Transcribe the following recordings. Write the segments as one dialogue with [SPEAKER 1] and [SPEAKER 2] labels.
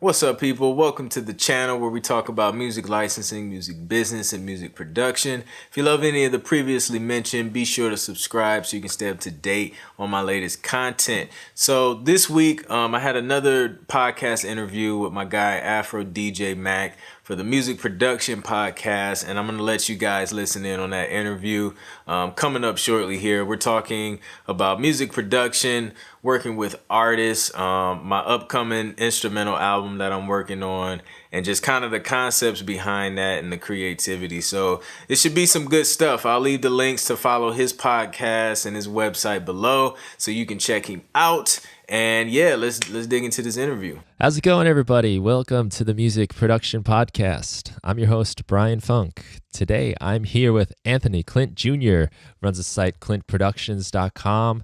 [SPEAKER 1] What's up, people? Welcome to the channel where we talk about music licensing, music business, and music production. If you love any of the previously mentioned, be sure to subscribe so you can stay up to date on my latest content. So this week, I had another podcast interview with my guy AfroDjMac for the Music Production Podcast, and I'm going to let you guys listen in on that interview. Coming up shortly here, we're talking about music production, working with artists, my upcoming instrumental album that I'm working on, and just kind of the concepts behind that and the creativity. So it should be some good stuff. I'll leave the links to follow his podcast and his website below so you can check him out. And yeah, let's dig into this interview.
[SPEAKER 2] How's it going, everybody? Welcome to the Music Production Podcast. I'm your host, Brian Funk. Today, I'm here with Anthony Clint Jr., runs the site clintproductions.com.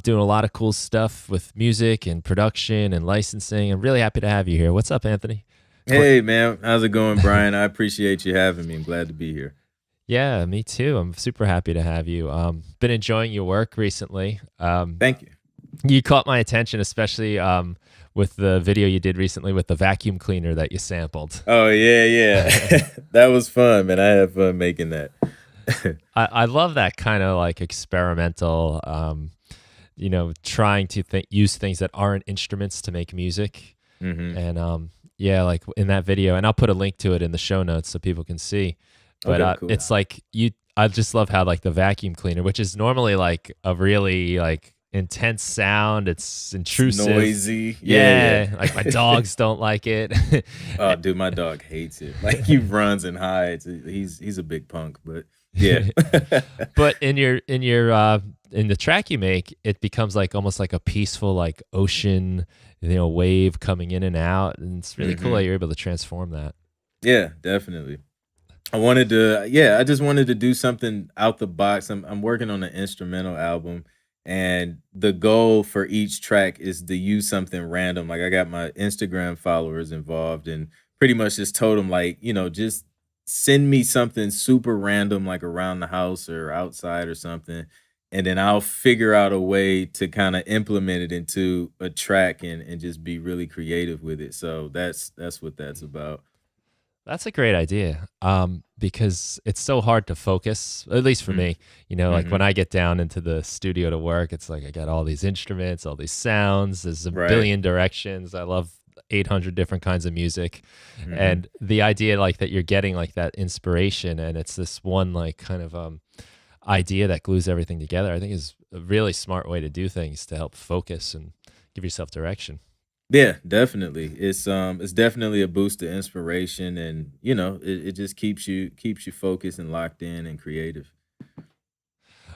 [SPEAKER 2] Doing a lot of cool stuff with music and production and licensing. I'm really happy to have you here. What's up, Anthony?
[SPEAKER 1] Hey, man. How's it going, Brian? I appreciate you having me. I'm glad to be here.
[SPEAKER 2] Yeah, me too. I'm super happy to have you. Been enjoying your work recently.
[SPEAKER 1] Thank you.
[SPEAKER 2] You caught my attention, especially with the video you did recently with the vacuum cleaner that you sampled.
[SPEAKER 1] Oh, yeah. That was fun, man. I had fun making that.
[SPEAKER 2] I love that kind of like experimental, trying to use things that aren't instruments to make music.
[SPEAKER 1] Mm-hmm.
[SPEAKER 2] And like in that video, and I'll put a link to it in the show notes so people can see. But
[SPEAKER 1] Okay, cool.
[SPEAKER 2] It's like I just love how like the vacuum cleaner, which is normally like a really like intense sound, it's intrusive,
[SPEAKER 1] It's noisy.
[SPEAKER 2] Yeah. Like my dogs don't like it.
[SPEAKER 1] Oh, dude, my dog hates it. Like he runs and hides. He's a big punk, but yeah.
[SPEAKER 2] But in the track you make, it becomes like almost like a peaceful like ocean, wave coming in and out, and it's really cool that you're able to transform that.
[SPEAKER 1] Yeah, definitely. I just wanted to do something out the box. I'm working on an instrumental album, and the goal for each track is to use something random. Like I got my Instagram followers involved and pretty much just told them like, just send me something super random, like around the house or outside or something. And then I'll figure out a way to kind of implement it into a track and just be really creative with it. So that's what that's about.
[SPEAKER 2] That's a great idea, because it's so hard to focus, at least for me. Like when I get down into the studio to work, it's like I got all these instruments, all these sounds, there's a billion directions. I love 800 different kinds of music. And the idea like that you're getting like that inspiration, and it's this one like kind of idea that glues everything together, I think is a really smart way to do things to help focus and give yourself direction.
[SPEAKER 1] Yeah, definitely. It's definitely a boost to inspiration, and it just keeps you focused and locked in and creative.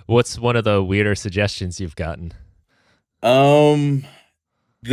[SPEAKER 2] What's one of the weirder suggestions you've gotten?
[SPEAKER 1] The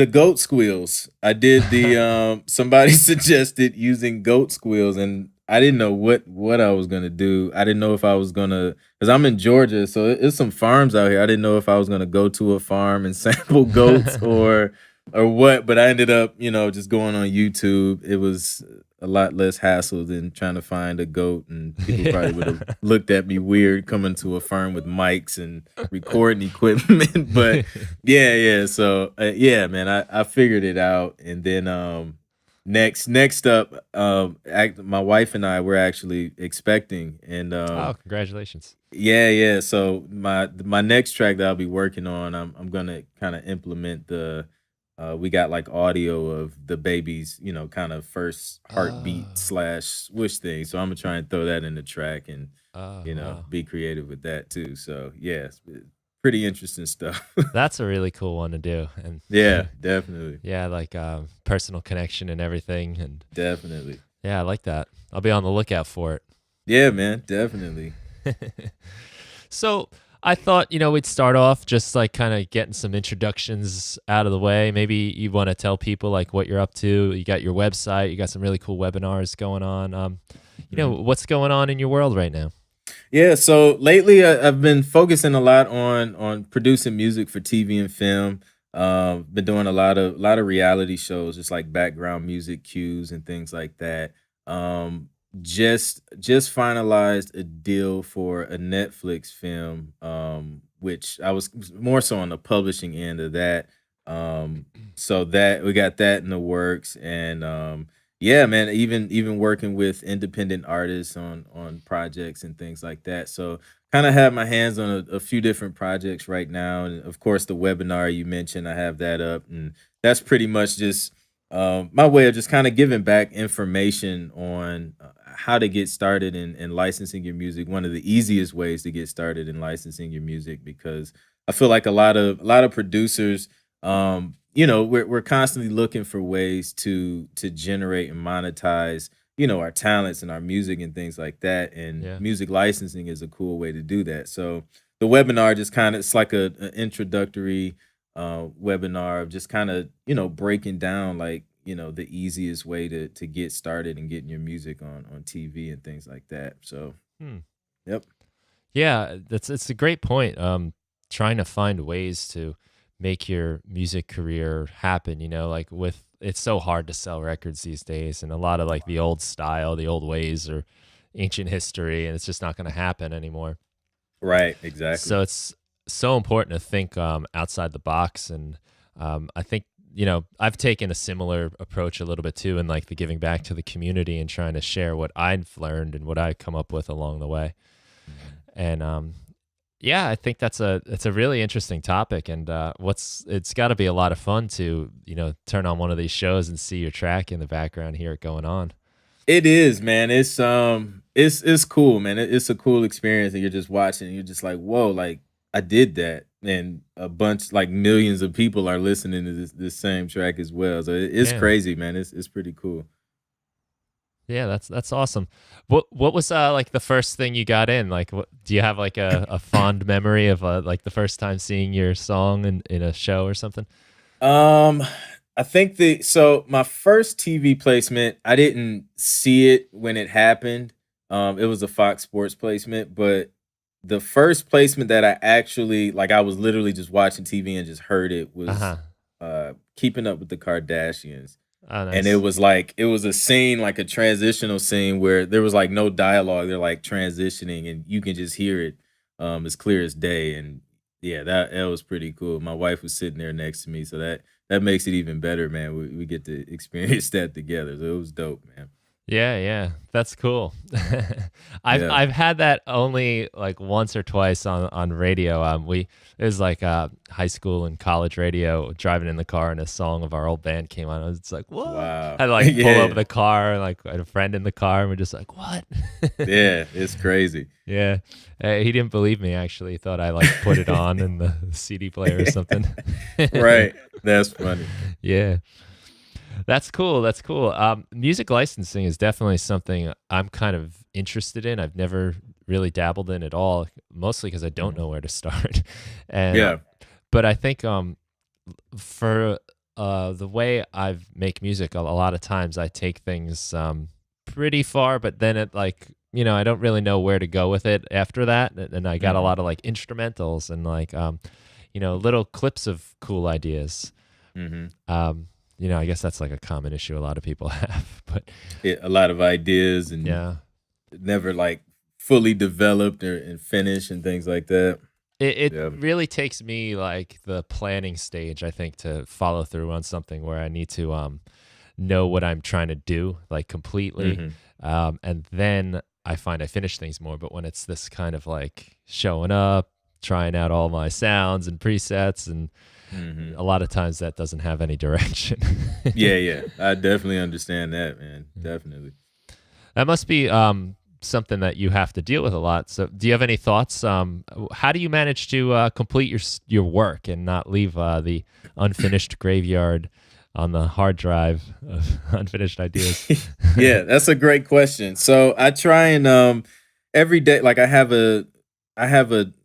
[SPEAKER 1] goat squeals. I did the somebody suggested using goat squeals, and I didn't know what I was gonna do. I didn't know if I was gonna, because I'm in Georgia, so it's some farms out here. I didn't know if I was gonna go to a farm and sample goats or what, but I ended up, just going on YouTube. It was a lot less hassle than trying to find a goat, and people probably would have looked at me weird coming to a farm with mics and recording equipment. But yeah. So yeah, man, I figured it out, and then next up, my wife and I were actually expecting, and
[SPEAKER 2] Oh, congratulations.
[SPEAKER 1] yeah. So my next track that I'll be working on, I'm gonna kind of implement we got like audio of the baby's, kind of first heartbeat
[SPEAKER 2] Oh,
[SPEAKER 1] slash swoosh thing. So I'm gonna try and throw that in the track and,
[SPEAKER 2] wow.
[SPEAKER 1] be creative with that too. So yeah, it's pretty interesting stuff.
[SPEAKER 2] That's a really cool one to do. And
[SPEAKER 1] Yeah, definitely.
[SPEAKER 2] yeah, like personal connection and everything. And
[SPEAKER 1] Definitely.
[SPEAKER 2] yeah, I like that. I'll be on the lookout for
[SPEAKER 1] Yeah, man, definitely.
[SPEAKER 2] it. So I thought, we'd start off just like kind of getting some introductions out of the way. Maybe you want to tell people like what you're up to. You got your website, you got some really cool webinars going on. What's going on in your world right now?
[SPEAKER 1] Yeah, so lately I've been focusing a lot on producing music for TV and film. Been doing a lot of reality shows, just like background music cues and things like that. Um, just finalized a deal for a Netflix film, which I was more so on the publishing end of that. So that we got that in the works, and yeah, man, even working with independent artists on projects and things like that. So kind of have my hands on a few different projects right now, and of course the webinar you mentioned, I have that up, and that's pretty much just my way of just kind of giving back information on how to get started in licensing your music. One of the easiest ways to get started in licensing your music, because I feel like a lot of producers, we're constantly looking for ways to generate and monetize, our talents and our music and things like that. And
[SPEAKER 2] Yeah.
[SPEAKER 1] music licensing is a cool way to do that. So the webinar just kind of, it's like an introductory webinar of just kind of, breaking down, like, the easiest way to get started and getting your music on TV and things like that. So
[SPEAKER 2] Hmm.
[SPEAKER 1] yep.
[SPEAKER 2] Yeah, that's it's a great point. Trying to find ways to make your music career happen. Like with it's so hard to sell records these days, and a lot of like the old style, the old ways, or ancient history, and it's just not going to happen anymore.
[SPEAKER 1] Right, exactly.
[SPEAKER 2] So it's so important to think outside the box, and I think I've taken a similar approach a little bit too, in like the giving back to the community and trying to share what I've learned and what I come up with along the way.
[SPEAKER 1] Mhm.
[SPEAKER 2] And yeah, I think that's a really interesting topic, and it's got to be a lot of fun to turn on one of these shows and see your track in the background, hear it going on.
[SPEAKER 1] It is, man. It's cool, man. It's a cool experience, and you're just watching, and you're just like, whoa, like I did that, and a bunch, like millions of people are listening to this same track as well. So it's
[SPEAKER 2] Yeah,
[SPEAKER 1] crazy, man. It's pretty cool.
[SPEAKER 2] yeah, that's awesome. What was like the first thing you got in? Like, do you have like a fond memory of like the first time seeing your song in a show or something?
[SPEAKER 1] Um, I think my first TV placement, I didn't see it when it happened. It was a Fox Sports placement, but the first placement that I actually, like, I was literally just watching TV and just heard it
[SPEAKER 2] Uh
[SPEAKER 1] was
[SPEAKER 2] huh.
[SPEAKER 1] Keeping Up with the Kardashians.
[SPEAKER 2] Oh,
[SPEAKER 1] And it
[SPEAKER 2] nice.
[SPEAKER 1] was like it was a scene, like a transitional scene where there was like no dialogue. They're like transitioning and you can just hear it as clear as day. And yeah, that was pretty cool. My wife was sitting there next to me, so that makes it even better, man. We get to experience that together. So it was dope, man.
[SPEAKER 2] Yeah, yeah, that's cool. I've
[SPEAKER 1] Yeah.
[SPEAKER 2] I've had that only like once or twice on radio. It was like high school and college radio. Driving in the car, and a song of our old band came on. I was like, "What?"
[SPEAKER 1] Wow.
[SPEAKER 2] I had to like pull over
[SPEAKER 1] Yeah.
[SPEAKER 2] the car, and like I had a friend in the car, and we're just like, "What?"
[SPEAKER 1] Yeah, it's crazy.
[SPEAKER 2] Yeah, he didn't believe me. Actually, he thought I like put it on in the CD player or something.
[SPEAKER 1] Right. That's funny.
[SPEAKER 2] Yeah. That's cool. That's cool. Music licensing is definitely something I'm kind of interested in. I've never really dabbled in at all, mostly because I don't
[SPEAKER 1] Mhm.
[SPEAKER 2] know where to start. And
[SPEAKER 1] Yeah.
[SPEAKER 2] but I think for the way I make music, a lot of times I take things pretty far, but then it like I don't really know where to go with it after that. And I got a
[SPEAKER 1] Hmm.
[SPEAKER 2] lot of like instrumentals and like little clips of cool ideas.
[SPEAKER 1] Hmm.
[SPEAKER 2] I guess that's like a common issue a lot of people have. But
[SPEAKER 1] Yeah, a lot of ideas and
[SPEAKER 2] yeah,
[SPEAKER 1] never like fully developed or and finished and things like that.
[SPEAKER 2] it
[SPEAKER 1] Yeah.
[SPEAKER 2] really takes me like the planning stage, I think, to follow through on something where I need to know what I'm trying to do like completely.
[SPEAKER 1] Mhm.
[SPEAKER 2] And then I find I finish things more. But when it's this kind of like showing up, trying out all my sounds and presets, and
[SPEAKER 1] Mhm.
[SPEAKER 2] a lot of times that doesn't have any direction.
[SPEAKER 1] Yeah, yeah. I definitely understand that, man. Definitely.
[SPEAKER 2] That must be something that you have to deal with a lot. So, do you have any thoughts? How do you manage to complete your work and not leave the unfinished graveyard on the hard drive of unfinished ideas?
[SPEAKER 1] Yeah, that's a great question. So I try and every day, like I have a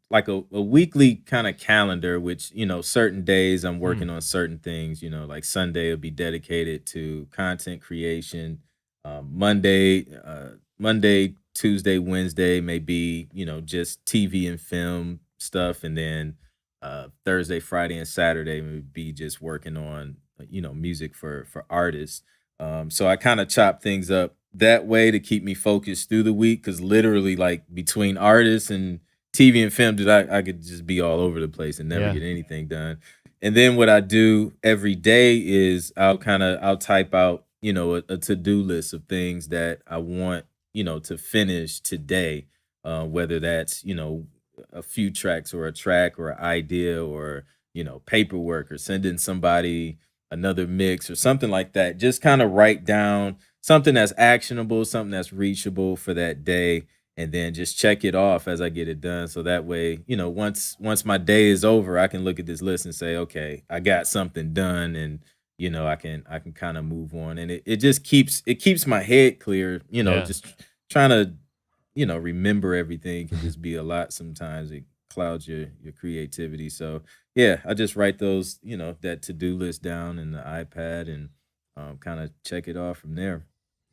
[SPEAKER 1] like a weekly kind of calendar, which, certain days I'm
[SPEAKER 2] Hmm.
[SPEAKER 1] working on certain things, like Sunday will be dedicated to content creation. Monday, Tuesday, Wednesday may be, just TV and film stuff, and then Thursday, Friday, and Saturday would be just working on, music for artists. So I kind of chop things up that way to keep me focused through the week, because literally, like, between artists and TV and film, dude, I could just be all over the place and never
[SPEAKER 2] Yeah.
[SPEAKER 1] get anything done. And then what I do every day is I'll type out, a to-do list of things that I want, to finish today. Whether that's, a few tracks or a track or an idea or, paperwork or sending somebody another mix or something like that. Just kind of write down something that's actionable, something that's reachable for that day, and then just check it off as I get it done. So that way, once my day is over, I can look at this list and say, okay, I got something done, and I can kind of move on. And it just keeps my head clear.
[SPEAKER 2] Yeah.
[SPEAKER 1] Just trying to remember everything can just be a lot sometimes. It clouds your creativity. So yeah, I just write those, that to-do list down in the iPad and kind of check it off from there.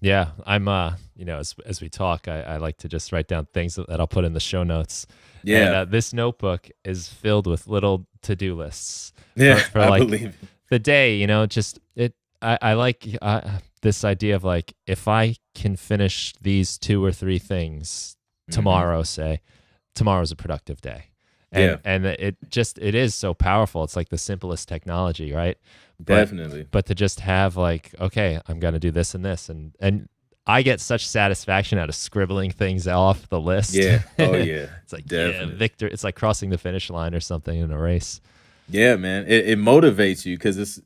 [SPEAKER 2] Yeah, I'm as we talk, I like to just write down things that I'll put in the show notes. And
[SPEAKER 1] Yeah.
[SPEAKER 2] this notebook is filled with little to-do lists
[SPEAKER 1] Yeah,
[SPEAKER 2] for
[SPEAKER 1] I
[SPEAKER 2] like
[SPEAKER 1] believe it.
[SPEAKER 2] the day, just it I like this idea of like if I can finish these two or three things
[SPEAKER 1] Hmm.
[SPEAKER 2] tomorrow, say, tomorrow's a productive day.
[SPEAKER 1] Yeah,
[SPEAKER 2] And it is so powerful. It's like the simplest technology, right? But
[SPEAKER 1] definitely.
[SPEAKER 2] to just have like, okay, I'm gonna do this and this, and I get such satisfaction out of scribbling things off the list.
[SPEAKER 1] Yeah. Oh yeah,
[SPEAKER 2] It's like, yeah,
[SPEAKER 1] definitely.
[SPEAKER 2] victor. It's like crossing the finish line or something in a race.
[SPEAKER 1] Yeah, man. It motivates you because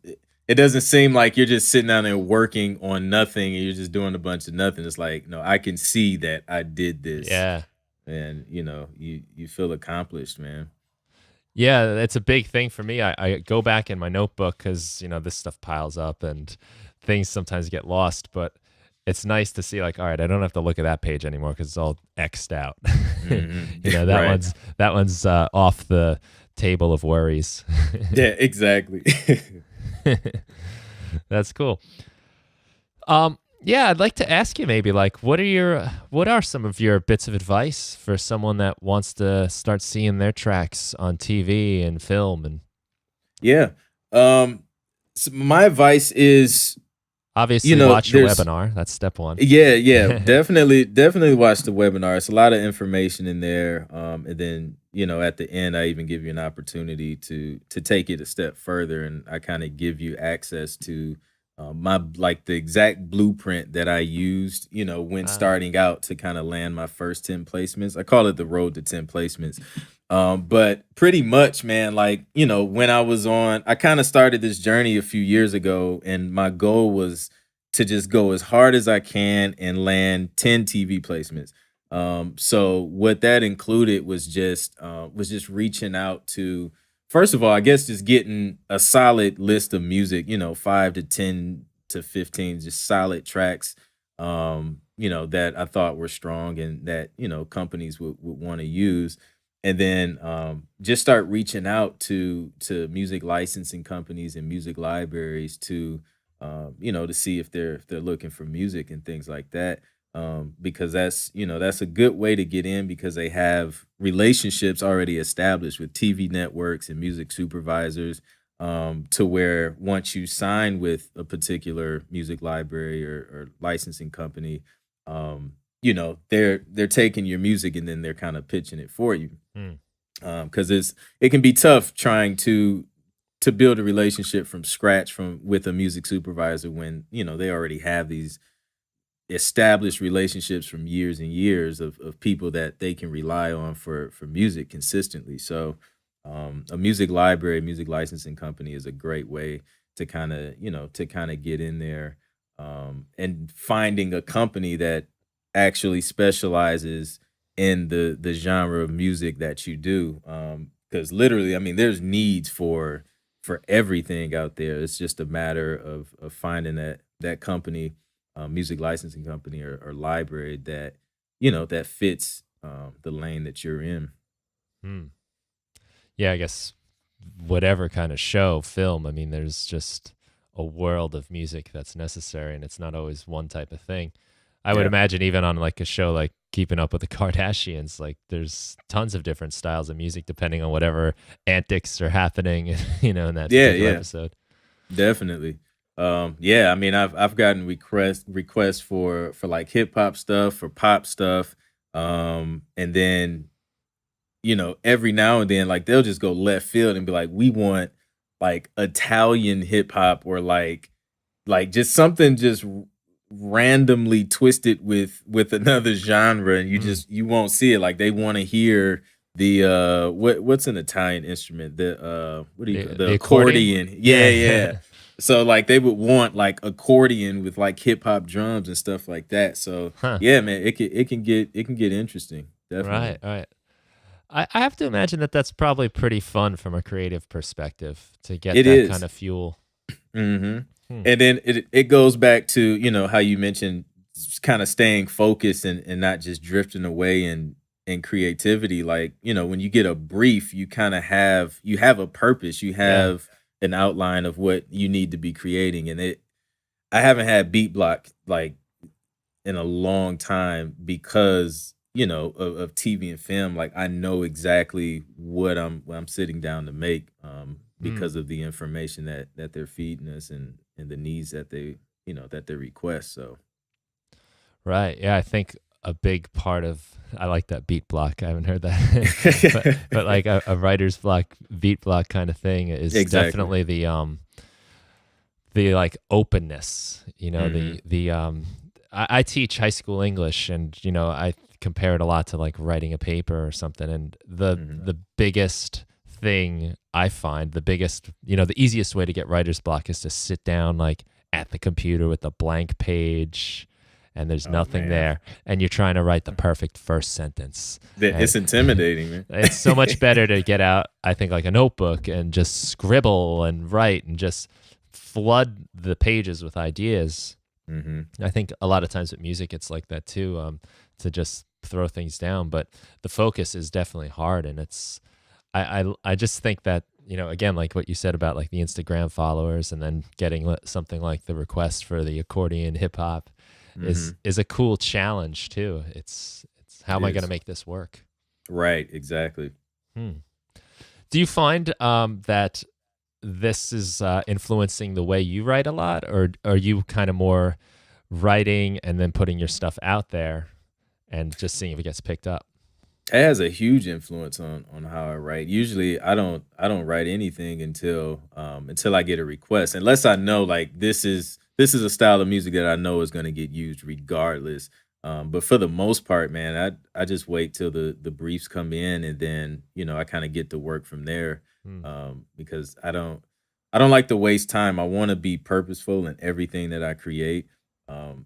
[SPEAKER 1] it doesn't seem like you're just sitting down there working on nothing and you're just doing a bunch of nothing. It's like, no, I can see that I did this,
[SPEAKER 2] Yeah.
[SPEAKER 1] and you feel accomplished, man.
[SPEAKER 2] Yeah, it's a big thing for me. I go back in my notebook because this stuff piles up and things sometimes get lost. But it's nice to see, like, all right, I don't have to look at that page anymore because it's all xed out.
[SPEAKER 1] Hmm.
[SPEAKER 2] That
[SPEAKER 1] Right.
[SPEAKER 2] one's off the table of worries.
[SPEAKER 1] Yeah, exactly.
[SPEAKER 2] That's cool. Yeah, I'd like to ask you maybe like what are some of your bits of advice for someone that wants to start seeing their tracks on TV and film and
[SPEAKER 1] Yeah. Um, my advice is,
[SPEAKER 2] obviously watch a
[SPEAKER 1] there's
[SPEAKER 2] webinar. That's step one.
[SPEAKER 1] yeah, yeah, definitely watch the webinar. It's a lot of information in there. And then, at the end, I even give you an opportunity to take it a step further, and I kind of give you access to my like the exact blueprint that I used, when
[SPEAKER 2] Ah,
[SPEAKER 1] starting out to kind of land my first 10 placements. I call it the road to 10 placements. But pretty much, man, like, when I kind of started this journey a few years ago, and my goal was to just go as hard as I can and land 10 TV placements. So what that included was just reaching out to, first of all, I guess just getting a solid list of music, 5 to 10 to 15, just solid tracks, that I thought were strong and that, companies would want to use. And then just start reaching out to music licensing companies and music libraries to see if they're looking for music and things like that. Because that's a good way to get in because they have relationships already established with TV networks and music supervisors. To where once you sign with a particular music library or licensing company, they're taking your music and then they're kind of pitching it for you.
[SPEAKER 2] hmm.
[SPEAKER 1] Because it can be tough trying to build a relationship from scratch from with a music supervisor when they already have these established relationships from years and years of people that they can rely on for music consistently. So a music library, music licensing company is a great way to kind of get in there, and finding a company that actually specializes in the genre of music that you do. Because literally, I mean, there's needs for everything out there. It's just a matter of finding that company, music licensing company or library that fits the lane that you're in.
[SPEAKER 2] Hmm. Yeah, I guess whatever kind of show, film, I mean, there's just a world of music that's necessary, and it's not always one type of thing. I would
[SPEAKER 1] Yeah.
[SPEAKER 2] imagine even on like a show like Keeping Up with the Kardashians, like there's tons of different styles of music depending on whatever antics are happening, in that
[SPEAKER 1] Yeah,
[SPEAKER 2] particular
[SPEAKER 1] yeah,
[SPEAKER 2] episode.
[SPEAKER 1] definitely. Yeah, I mean, I've gotten requests for like hip hop stuff, for pop stuff, and then every now and then, like they'll just go left field and be like, "We want." like Italian hip hop or like just something just randomly twisted with another genre, and you won't see it. Like they want to hear the what's an Italian instrument, the what do you call the
[SPEAKER 2] The accordion?
[SPEAKER 1] accordion. Yeah, yeah.
[SPEAKER 2] Yeah.
[SPEAKER 1] So like they would want like accordion with like hip hop drums and stuff like that. So
[SPEAKER 2] Huh.
[SPEAKER 1] yeah, man, it can get interesting,
[SPEAKER 2] Right,
[SPEAKER 1] definitely.
[SPEAKER 2] right. I have to imagine that that's probably pretty fun from a creative perspective to get
[SPEAKER 1] It
[SPEAKER 2] that kind
[SPEAKER 1] is.
[SPEAKER 2] of fuel.
[SPEAKER 1] Hmm.
[SPEAKER 2] Hmm.
[SPEAKER 1] And then it goes back to, how you mentioned kind of staying focused and not just drifting away in creativity. Like, when you get a brief, you have a purpose, you
[SPEAKER 2] Yeah.
[SPEAKER 1] have an outline of what you need to be creating. And I haven't had beat block like in a long time because, of TV and film. Like I know exactly what I'm sitting down to make,
[SPEAKER 2] Hmm.
[SPEAKER 1] because of the information that they're feeding us, and the needs that they request. So
[SPEAKER 2] Right. Yeah, I think a big part of I like that beat block. I haven't heard that, but like a writer's block, beat block kind of thing is
[SPEAKER 1] exactly.
[SPEAKER 2] definitely the like openness.
[SPEAKER 1] Hmm.
[SPEAKER 2] I teach high school English, and I compare it a lot to like writing a paper or something. And
[SPEAKER 1] Hmm.
[SPEAKER 2] the biggest thing I find, the easiest way to get writer's block is to sit down like at the computer with a blank page and there's
[SPEAKER 1] Oh
[SPEAKER 2] nothing
[SPEAKER 1] man,
[SPEAKER 2] there, and you're trying to write the perfect first sentence. And
[SPEAKER 1] it's intimidating, man.
[SPEAKER 2] it's so much better to get out, I think, like a notebook and just scribble and write and just flood the pages with ideas.
[SPEAKER 1] Hmm.
[SPEAKER 2] I think a lot of times with music, it's like that too, to just throw things down. But the focus is definitely hard, and I just think that again, like what you said about like the Instagram followers, and then getting something like the request for the accordion hip hop
[SPEAKER 1] Hmm.
[SPEAKER 2] is a cool challenge too. It's how
[SPEAKER 1] It
[SPEAKER 2] am I going to
[SPEAKER 1] is.
[SPEAKER 2] make this work?
[SPEAKER 1] Right, exactly.
[SPEAKER 2] Hmm. Do you find that this is influencing the way you write a lot, or are you kind of more writing and then putting your stuff out there and just seeing if it gets picked up?
[SPEAKER 1] It has a huge influence on how I write. Usually, I don't write anything until I get a request, unless I know like this is a style of music that I know is going to get used regardless. But for the most part, man, I just wait till the briefs come in, and then I kind of get to work from there.
[SPEAKER 2] Hmm.
[SPEAKER 1] Because I don't like to waste time. I want to be purposeful in everything that I create.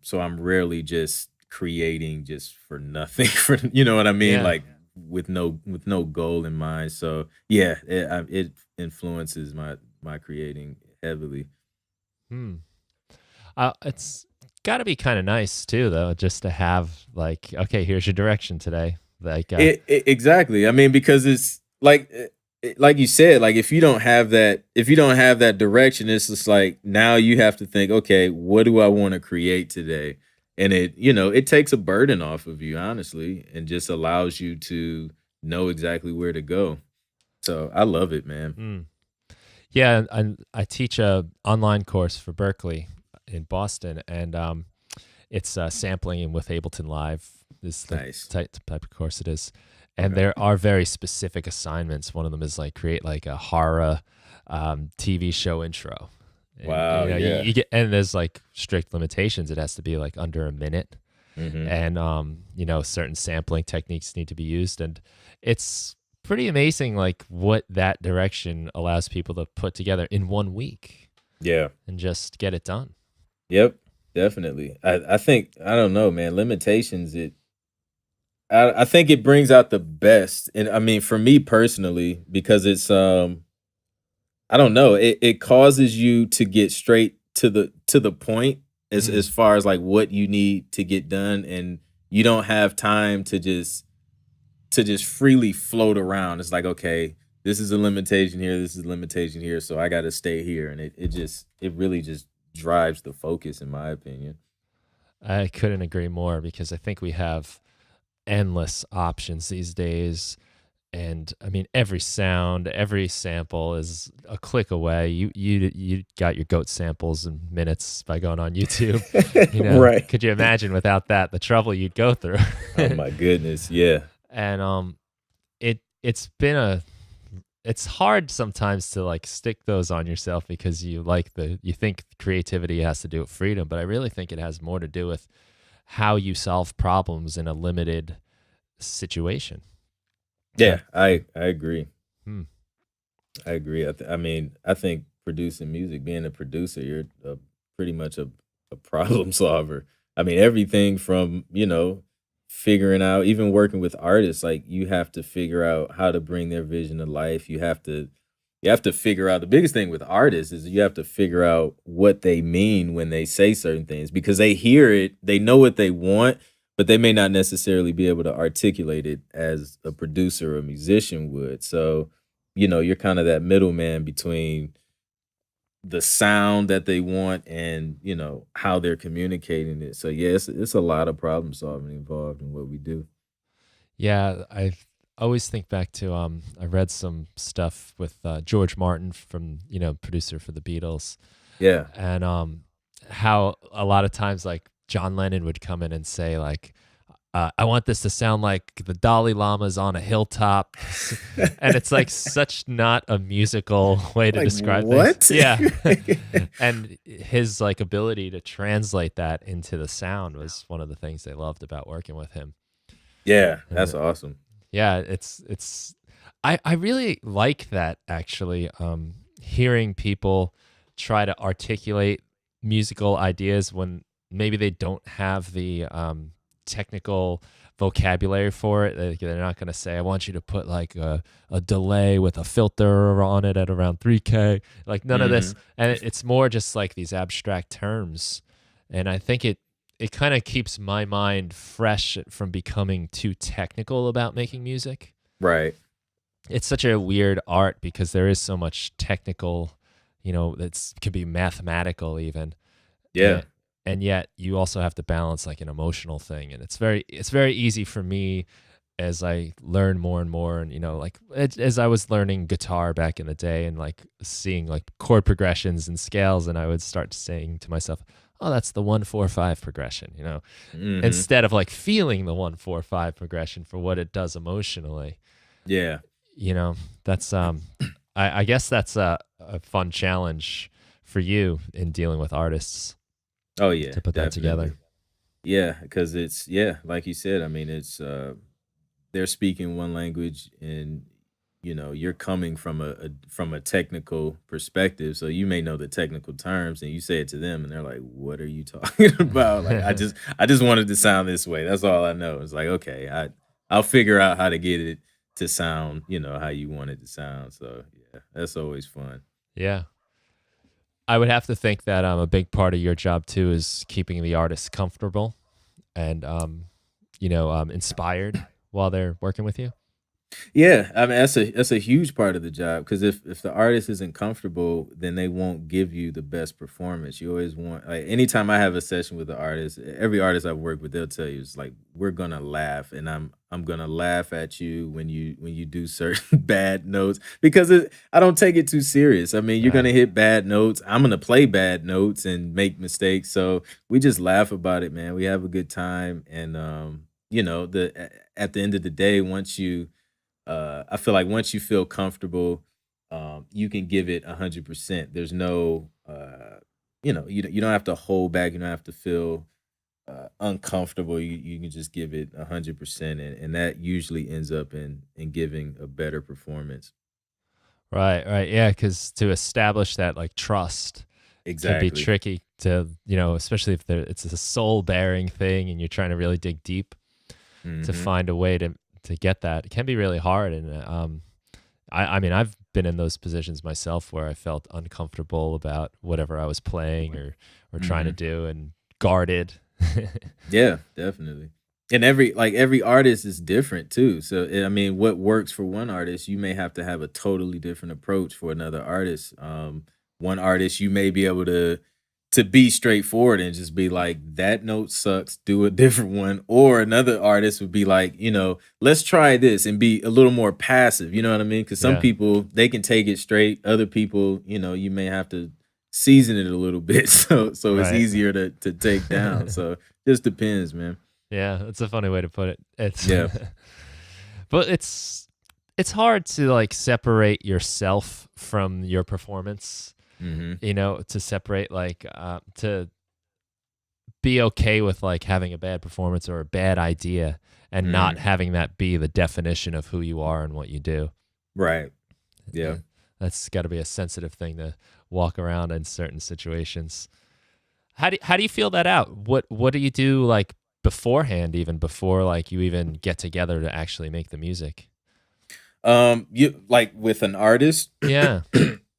[SPEAKER 1] So I'm rarely just creating just for nothing, for you know what I mean,
[SPEAKER 2] Yeah.
[SPEAKER 1] like with no goal in mind. So yeah, it influences my creating heavily.
[SPEAKER 2] Hmm. It's got to be kind of nice too, though, just to have like, okay, here's your direction today. Like,
[SPEAKER 1] Exactly. I mean, because it's like like you said, like if you don't have that direction, it's just like now you have to think, okay, what do I want to create today? And it takes a burden off of you, honestly, and just allows you to know exactly where to go. So I love it, man.
[SPEAKER 2] hmm. Yeah, and I teach a online course for Berkeley in Boston, and it's sampling with Ableton Live is the
[SPEAKER 1] Nice.
[SPEAKER 2] type of course it is. And
[SPEAKER 1] Okay.
[SPEAKER 2] there are very specific assignments. One of them is like create like a horror TV show intro. And
[SPEAKER 1] Wow. Yeah.
[SPEAKER 2] you get, and there's like strict limitations. It has to be like under a minute,
[SPEAKER 1] Hmm.
[SPEAKER 2] and certain sampling techniques need to be used, and it's pretty amazing like what that direction allows people to put together in 1 week
[SPEAKER 1] Yeah.
[SPEAKER 2] and just get it done.
[SPEAKER 1] Yep. Definitely. I think I don't know, man. Limitations. I think it brings out the best, and I mean, for me personally, because I don't know, it causes you to get straight to the point as
[SPEAKER 2] Mm.
[SPEAKER 1] far as like what you need to get done, and you don't have time to just freely float around. It's like, okay, this is a limitation here, this is a limitation here, so I got to stay here, and it really just drives the focus, in my opinion.
[SPEAKER 2] I couldn't agree more because I think we have endless options these days. And I mean, every sound, every sample is a click away. You got your goat samples in minutes by going on YouTube.
[SPEAKER 1] Right.
[SPEAKER 2] Could you imagine without that the trouble you'd go through?
[SPEAKER 1] Oh my goodness. Yeah.
[SPEAKER 2] And it's been a it's hard sometimes to like stick those on yourself because you think creativity has to do with freedom, but I really think it has more to do with how you solve problems in a limited situation. Uh,
[SPEAKER 1] Yeah, I agree.
[SPEAKER 2] hmm.
[SPEAKER 1] I agree. I mean, I think producing music, being a producer, you're pretty much a problem solver. I mean, everything from, figuring out, even working with artists, like you have to figure out how to bring their vision to life. You have to figure out the biggest thing with artists is you have to figure out what they mean when they say certain things because they hear it, they know what they want, but they may not necessarily be able to articulate it as a producer or a musician would. So, you're kind of that middleman between the sound that they want and, how they're communicating it. So yeah, it's a lot of problem solving involved in what we do.
[SPEAKER 2] Yeah, I always think back to I read some stuff with George Martin from producer for the Beatles,
[SPEAKER 1] Yeah.
[SPEAKER 2] and how a lot of times like John Lennon would come in and say like, I want this to sound like the Dalai Lama's on a hilltop. And it's like such not a musical way to
[SPEAKER 1] Like
[SPEAKER 2] describe things.
[SPEAKER 1] what?
[SPEAKER 2] Yeah. And his like ability to translate that into the sound was one of the things they loved about working with him.
[SPEAKER 1] Yeah,
[SPEAKER 2] And
[SPEAKER 1] that's awesome.
[SPEAKER 2] yeah, I really like that actually. Hearing people try to articulate musical ideas when maybe they don't have the technical vocabulary for it. They're not going to say, I want you to put like a delay with a filter on it at around 3K. Like none of this.
[SPEAKER 1] Mhm.
[SPEAKER 2] And it's more just like these abstract terms. And I think it kind of keeps my mind fresh from becoming too technical about making music.
[SPEAKER 1] Right.
[SPEAKER 2] It's such a weird art because there is so much technical, that's could be mathematical even.
[SPEAKER 1] Yeah.
[SPEAKER 2] And yet you also have to balance like an emotional thing, and it's very easy for me as I learn more and more, and like as I was learning guitar back in the day and like seeing like chord progressions and scales, and I would start saying to myself, oh, that's the 1-4-5 progression,
[SPEAKER 1] Mhm.
[SPEAKER 2] instead of like feeling the 1-4-5 progression for what it does emotionally.
[SPEAKER 1] Yeah.
[SPEAKER 2] you know that's I guess that's a fun challenge for you in dealing with artists
[SPEAKER 1] Oh yeah,
[SPEAKER 2] to put that together.
[SPEAKER 1] definitely. Yeah, because it's yeah, like you said, I mean, it's they're speaking one language and you're coming from a technical perspective, so you may know the technical terms and you say it to them and they're like, what are you talking about? Like I just wanted to sound this way, that's all I know. It's like, okay, I'll figure out how to get it to sound how you want it to sound. So yeah, that's always fun.
[SPEAKER 2] Yeah, I would have to think that a big part of your job too is keeping the artist comfortable and inspired while they're working with you.
[SPEAKER 1] Yeah, I mean that's a huge part of the job because if the artist isn't comfortable, then they won't give you the best performance. You always want like anytime I have a session with the artist, every artist I've worked with, they'll tell you it's like we're gonna laugh, and I'm gonna laugh at you when you do certain bad notes because I don't take it too serious. I mean, you're
[SPEAKER 2] Yeah.
[SPEAKER 1] gonna hit bad notes. I'm gonna play bad notes and make mistakes, so we just laugh about it, man. We have a good time, and at the end of the day, I feel like once you feel comfortable, you can give it 100%. There's no, you don't have to hold back. You don't have to feel uncomfortable. You can just give it 100%, and that usually ends up in giving a better performance.
[SPEAKER 2] Right, right. Yeah, because to establish that like trust can be
[SPEAKER 1] Exactly.
[SPEAKER 2] tricky to, especially if it's a soul bearing thing and you're trying to really dig deep to
[SPEAKER 1] Hmm.
[SPEAKER 2] find a way to get that. It can be really hard. And I mean, I've been in those positions myself where I felt uncomfortable about whatever I was playing or trying to
[SPEAKER 1] Hmm.
[SPEAKER 2] do and guarded.
[SPEAKER 1] Yeah, definitely. And every artist is different too. So I mean, what works for one artist, you may have to have a totally different approach for another artist. One artist you may be able to be straightforward and just be like, that note sucks, do a different one. Or another artist would be like, let's try this and be a little more passive. You know what I mean? Because some
[SPEAKER 2] Yeah.
[SPEAKER 1] people they can take it straight. Other people, you may have to season it a little bit so it's
[SPEAKER 2] Right.
[SPEAKER 1] easier to take down. So just depends, man.
[SPEAKER 2] Yeah, that's a funny way to put it. It's
[SPEAKER 1] Yeah.
[SPEAKER 2] but it's it's hard to like separate yourself from your performance,
[SPEAKER 1] Mm-hmm.
[SPEAKER 2] to separate like to be okay with like having a bad performance or a bad idea and not
[SPEAKER 1] Mm-hmm.
[SPEAKER 2] having that be the definition of who you are and what you do.
[SPEAKER 1] Right. Yeah.
[SPEAKER 2] Uh, that's got to be a sensitive thing to walk around in certain situations. How do you feel that out? What do you do like beforehand, even before like you even get together to actually make the music?
[SPEAKER 1] You like with an artist,
[SPEAKER 2] Yeah.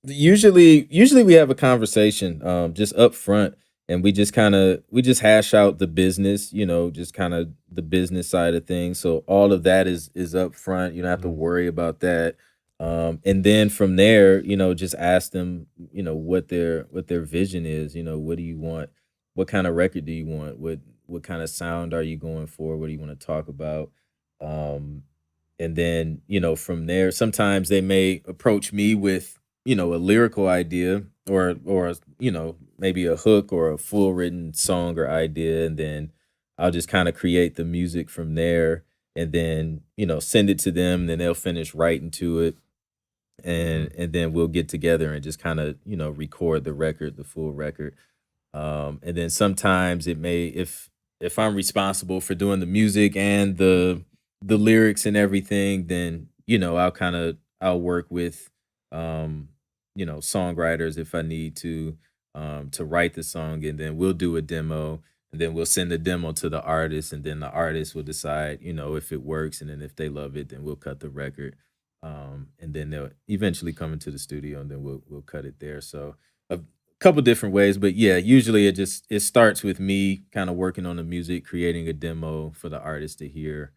[SPEAKER 1] usually we have a conversation just up front, and we just hash out the business, just kind of the business side of things. So all of that is up front. You don't have to
[SPEAKER 2] Mm,
[SPEAKER 1] worry about that. And then from there, just ask them, what their vision is. What do you want? What kind of record do you want? What kind of sound are you going for? What do you want to talk about? Um, and then, from there, sometimes they may approach me with, a lyrical idea, or maybe a hook or a full written song or idea, and then I'll just kind of create the music from there, and then, send it to them, and then they'll finish writing to it,
[SPEAKER 2] mm,
[SPEAKER 1] and then we'll get together and just kind of, record the full record. And then sometimes it may, if I'm responsible for doing the music and the lyrics and everything, then I'll work with songwriters if I need to write the song, and then we'll do a demo, and then we'll send the demo to the artist, and then the artist will decide, if it works, and then if they love it, then we'll cut the record. And then they'll eventually come into the studio, and then we'll cut it there. So a couple different ways, but yeah, usually it starts with me kind of working on the music, creating a demo for the artist to hear,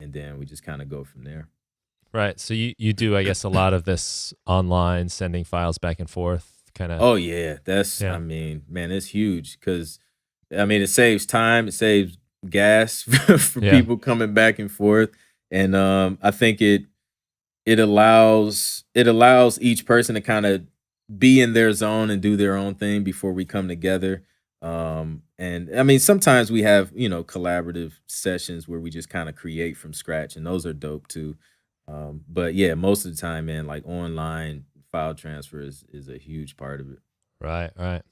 [SPEAKER 1] and then we just kind of go from there.
[SPEAKER 2] right. So you do, I guess, a lot of this online, sending files back and forth, kind of.
[SPEAKER 1] Oh yeah, I
[SPEAKER 2] Yeah.
[SPEAKER 1] mean, man, it's huge because I mean, it saves time, it saves gas for
[SPEAKER 2] Yeah.
[SPEAKER 1] people coming back and forth, and I think it allows each person to kind of be in their zone and do their own thing before we come together. And I mean, sometimes we have, collaborative sessions where we just kind of create from scratch, and those are dope too. But yeah, most of the time, man, like online file transfer is a huge part of it.
[SPEAKER 2] Right. Right.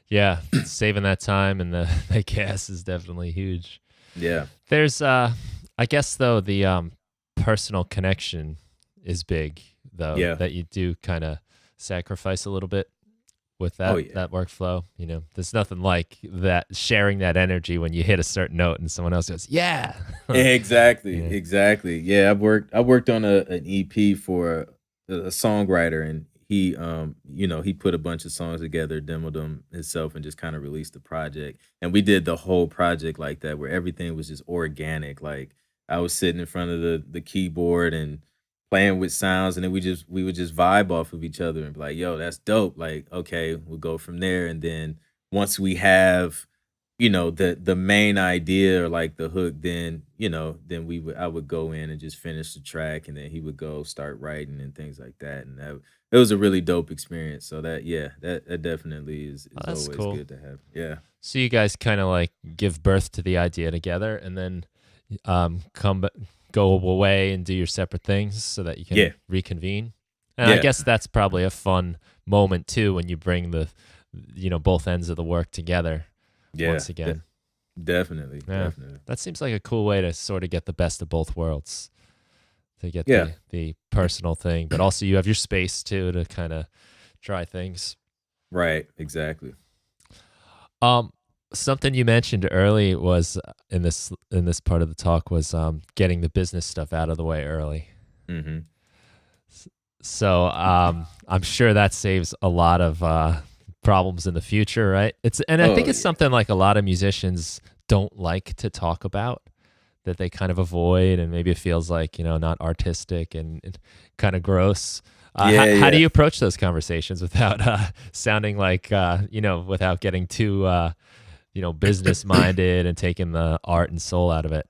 [SPEAKER 2] Yeah. Saving that time and the, the gas is definitely huge.
[SPEAKER 1] Yeah.
[SPEAKER 2] There's I guess though the personal connection is big though,
[SPEAKER 1] Yeah.
[SPEAKER 2] that you do kind of sacrifice a little bit with
[SPEAKER 1] Oh
[SPEAKER 2] that
[SPEAKER 1] yeah.
[SPEAKER 2] that workflow. There's nothing like that, sharing that energy when you hit a certain note and someone else goes, "Yeah."
[SPEAKER 1] Exactly,
[SPEAKER 2] Yeah.
[SPEAKER 1] exactly. Yeah, I worked on an EP for a songwriter, and he put a bunch of songs together, demoed them himself, and just kind of released the project. And we did the whole project like that, where everything was just organic. Like I was sitting in front of the keyboard and playing with sounds, and then we would just vibe off of each other and be like, "Yo, that's dope." Like, okay, we'll go from there, and then once we have the main idea or like the hook, then then I would go in and just finish the track, and then he would go start writing and things like that, and that it was a really dope experience. So that, yeah, that definitely is
[SPEAKER 2] Oh,
[SPEAKER 1] is
[SPEAKER 2] that's
[SPEAKER 1] always
[SPEAKER 2] cool.
[SPEAKER 1] good to have. Yeah.
[SPEAKER 2] So you guys kind of like give birth to the idea together, and then go away and do your separate things so that you
[SPEAKER 1] Yeah.
[SPEAKER 2] can reconvene. And I
[SPEAKER 1] Yeah.
[SPEAKER 2] guess that's probably a fun moment too when you bring the both ends of the work together
[SPEAKER 1] Yeah.
[SPEAKER 2] once again.
[SPEAKER 1] Definitely,
[SPEAKER 2] Yeah.
[SPEAKER 1] definitely.
[SPEAKER 2] That seems like a cool way to sort of get the best of both worlds. To get
[SPEAKER 1] Yeah.
[SPEAKER 2] the personal thing, but also you have your space too to kind of try things.
[SPEAKER 1] Right, exactly.
[SPEAKER 2] Um, Something you mentioned early was in this part of the talk was getting the business stuff out of the way early.
[SPEAKER 1] Hmm.
[SPEAKER 2] So I'm sure that saves a lot of problems in the future, right? And I
[SPEAKER 1] Oh
[SPEAKER 2] think it's
[SPEAKER 1] yeah.
[SPEAKER 2] something like a lot of musicians don't like to talk about, that they kind of avoid, and maybe it feels like not artistic and kind of gross.
[SPEAKER 1] Yeah,
[SPEAKER 2] How do
[SPEAKER 1] yeah.
[SPEAKER 2] you approach those conversations without sounding like without getting too business minded and taking the art and soul out of it?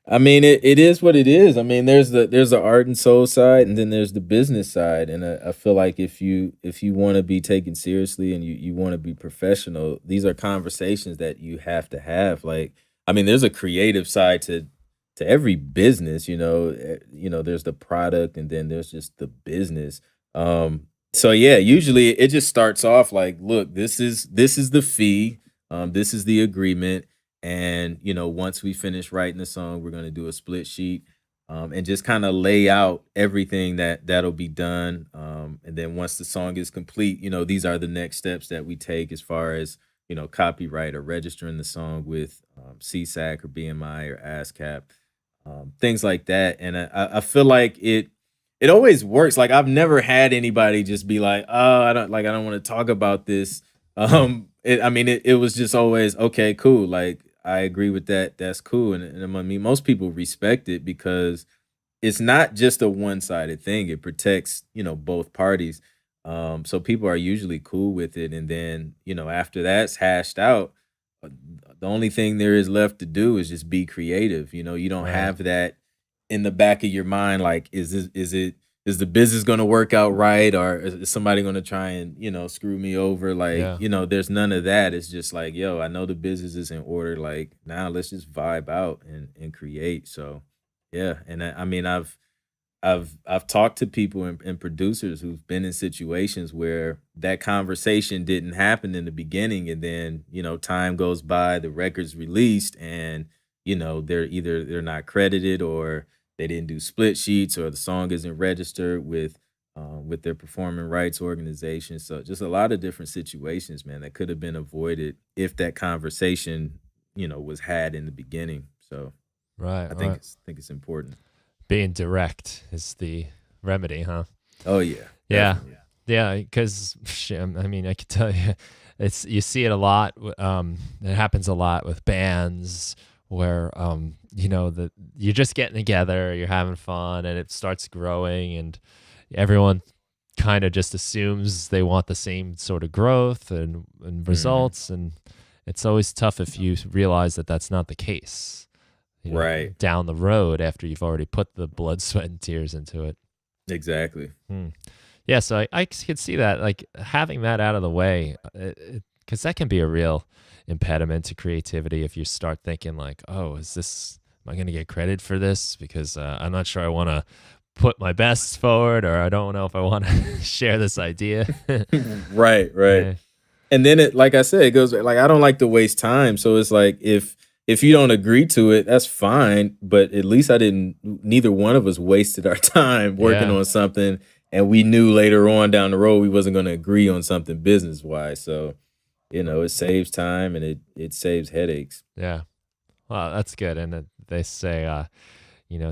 [SPEAKER 1] I mean, it is what it is. I mean, there's the art and soul side, and then there's the business side. And I feel like if you want to be taken seriously, and you want to be professional, these are conversations that you have to have. Like, I mean, there's a creative side to to every business, there's the product and then there's just the business. So yeah, usually it just starts off like, look, this is the fee, this is the agreement, and once we finish writing the song, we're gonna do a split sheet, and just kind of lay out everything that'll be done. And then once the song is complete, these are the next steps that we take as far as copyright or registering the song with CSAC or BMI or ASCAP, things like that. And I feel like it always works. Like I've never had anybody just be like, "Oh, I don't want to talk about this." It was just always okay, cool. Like I agree with that. That's cool. And I mean, most people respect it because it's not just a one-sided thing. It protects, both parties. So people are usually cool with it. And then, after that's hashed out, uh, the only thing there is left to do is just be creative. You don't
[SPEAKER 2] Right.
[SPEAKER 1] have that in the back of your mind, like, is the business gonna work out right? Or is somebody gonna try and, screw me over? Like,
[SPEAKER 2] Yeah.
[SPEAKER 1] there's none of that. It's just like, yo, I know the business is in order. Like now let's just vibe out and create. So yeah. And I mean, I've talked to people and producers who've been in situations where that conversation didn't happen in the beginning, and then time goes by, the record's released, and they're not credited, or they didn't do split sheets, or the song isn't registered with their performing rights organization. So just a lot of different situations, man, that could have been avoided if that conversation was had in the beginning. So
[SPEAKER 2] Right.
[SPEAKER 1] I think
[SPEAKER 2] Right.
[SPEAKER 1] it's important.
[SPEAKER 2] Being direct is the remedy, huh?
[SPEAKER 1] Oh yeah,
[SPEAKER 2] Yeah.
[SPEAKER 1] definitely.
[SPEAKER 2] Yeah, because I mean, I could tell you, it's you see it a lot. It happens a lot with bands where that you're just getting together, you're having fun, and it starts growing, and everyone kind of just assumes they want the same sort of growth and
[SPEAKER 1] Mhm.
[SPEAKER 2] results, and it's always tough if you realize that that's not the case.
[SPEAKER 1] Right.
[SPEAKER 2] Down the road after you've already put the blood, sweat, and tears into it.
[SPEAKER 1] Exactly.
[SPEAKER 2] Hmm. Yeah, so I could see that, like having that out of the way, because that can be a real impediment to creativity if you start thinking like, oh, am I going to get credit for this? Because I'm not sure I want to put my best forward, or I don't know if I want to share this idea.
[SPEAKER 1] Right, right.
[SPEAKER 2] Yeah,
[SPEAKER 1] And then it, like I said, it goes like I don't like to waste time. So it's like if you don't agree to it, that's fine. But at least I didn't neither one of us wasted our time working
[SPEAKER 2] yeah,
[SPEAKER 1] on something, and we knew later on down the road we wasn't gonna agree on something business wise. So, it saves time and it saves headaches.
[SPEAKER 2] yeah. Well, that's good. And they say,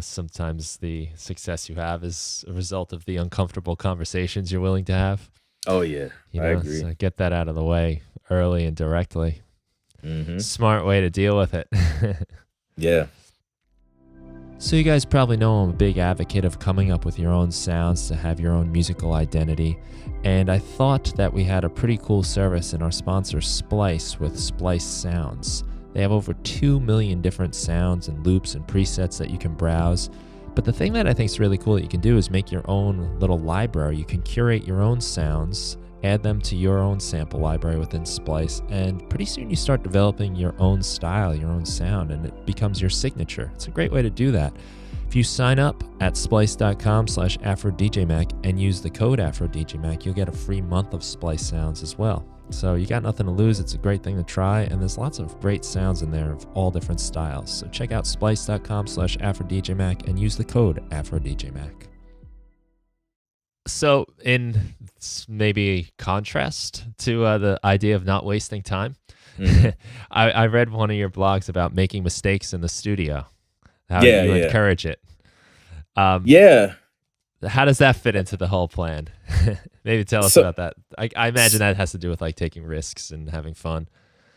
[SPEAKER 2] sometimes the success you have is a result of the uncomfortable conversations you're willing to have.
[SPEAKER 1] Oh yeah, I agree.
[SPEAKER 2] So get that out of the way early and directly.
[SPEAKER 1] Hmm.
[SPEAKER 2] Smart way to deal with it.
[SPEAKER 1] Yeah.
[SPEAKER 2] So, you guys probably know I'm a big advocate of coming up with your own sounds to have your own musical identity. And I thought that we had a pretty cool service in our sponsor, Splice, with Splice Sounds. They have over 2 million different sounds and loops and presets that you can browse. But the thing that I think is really cool that you can do is make your own little library. You can curate your own sounds, add them to your own sample library within Splice, and pretty soon you start developing your own style, your own sound, and it becomes your signature. It's a great way to do that. If you sign up at splice.com/AfroDjMac and use the code AfroDjMac, you'll get a free month of Splice sounds as well. So you got nothing to lose. It's a great thing to try, and there's lots of great sounds in there of all different styles. So check out splice.com/AfroDjMac and use the code AfroDjMac. So, in maybe contrast to the idea of not wasting time,
[SPEAKER 1] Hmm.
[SPEAKER 2] I read one of your blogs about making mistakes in the studio, how
[SPEAKER 1] Yeah,
[SPEAKER 2] you
[SPEAKER 1] yeah.
[SPEAKER 2] encourage it. Um,
[SPEAKER 1] Yeah.
[SPEAKER 2] how does that fit into the whole plan? Maybe tell us
[SPEAKER 1] So
[SPEAKER 2] about that. I imagine that has to do with like taking risks and having fun.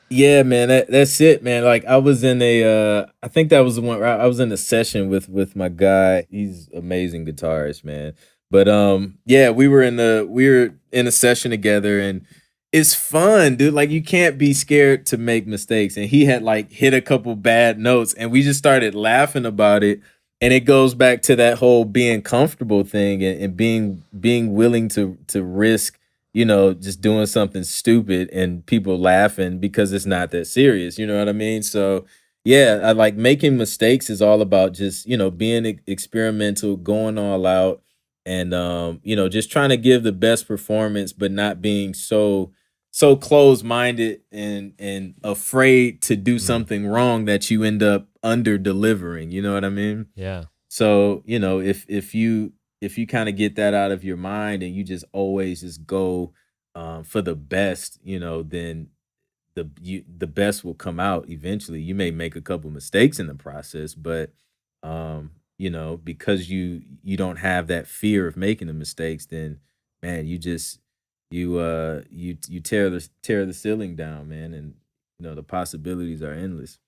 [SPEAKER 1] yeah, man, that's it, man. Like I was in I think that was the one where I was in a session with my guy. He's amazing guitarist, man. But yeah, we were in a session together, and it's fun, dude. Like you can't be scared to make mistakes. And he had like hit a couple bad notes, and we just started laughing about it. And it goes back to that whole being comfortable thing, and being willing to risk, just doing something stupid and people laughing because it's not that serious. You know what I mean? So Yeah, I like making mistakes is all about just, being experimental, going all out, and just trying to give the best performance, but not being so closed-minded and afraid to do
[SPEAKER 2] Mm,
[SPEAKER 1] something wrong that you end up under delivering, you know what I mean?
[SPEAKER 2] yeah.
[SPEAKER 1] So, if you kind of get that out of your mind and you just always just go for the best, then the best will come out eventually. You may make a couple mistakes in the process, but because you don't have that fear of making the mistakes, then man, you tear the ceiling down, man, and the possibilities are endless.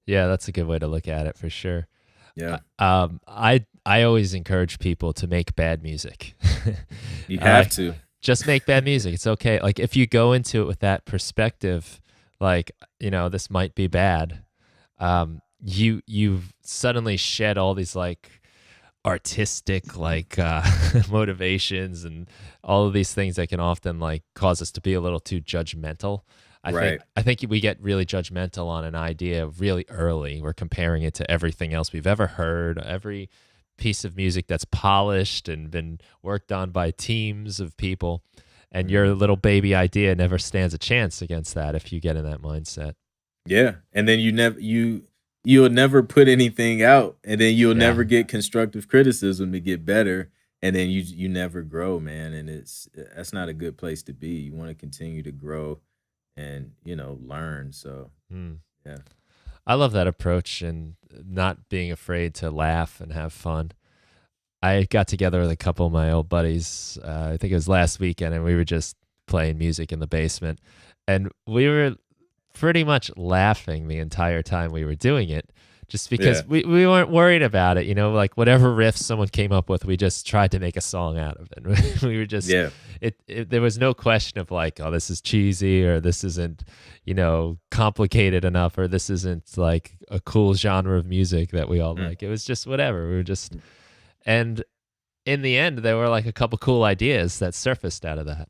[SPEAKER 2] Yeah, that's a good way to look at it for sure.
[SPEAKER 1] Yeah,
[SPEAKER 2] I always encourage people to make bad music.
[SPEAKER 1] you have
[SPEAKER 2] Like,
[SPEAKER 1] to.
[SPEAKER 2] just make bad music. It's okay. Like if you go into it with that perspective, like this might be bad. You've suddenly shed all these like artistic like motivations and all of these things that can often like cause us to be a little too judgmental.
[SPEAKER 1] Right.
[SPEAKER 2] I think we get really judgmental on an idea really early. We're comparing it to everything else we've ever heard, every piece of music that's polished and been worked on by teams of people. And your
[SPEAKER 1] Mhm.
[SPEAKER 2] little baby idea never stands a chance against that if you get in that mindset.
[SPEAKER 1] Yeah, and then you'll never put anything out, and then you'll
[SPEAKER 2] Yeah.
[SPEAKER 1] never get constructive criticism to get better, and then you never grow, man, and that's not a good place to be. You want to continue to grow and learn. So
[SPEAKER 2] Hmm.
[SPEAKER 1] yeah,
[SPEAKER 2] I love that approach and not being afraid to laugh and have fun. I got together with a couple of my old buddies. I think it was last weekend, and we were just playing music in the basement. And we were pretty much laughing the entire time we were doing it, just
[SPEAKER 1] yeah,
[SPEAKER 2] because we weren't worried about it. Like whatever riff someone came up with, we just tried to make a song out of it. We were just,
[SPEAKER 1] yeah,
[SPEAKER 2] there was no question of like, oh, this is cheesy or this isn't, complicated enough or this isn't like a cool genre of music that we all
[SPEAKER 1] mm,
[SPEAKER 2] like. It was just whatever. We were just, and in the end, there were like a couple cool ideas that surfaced out of that.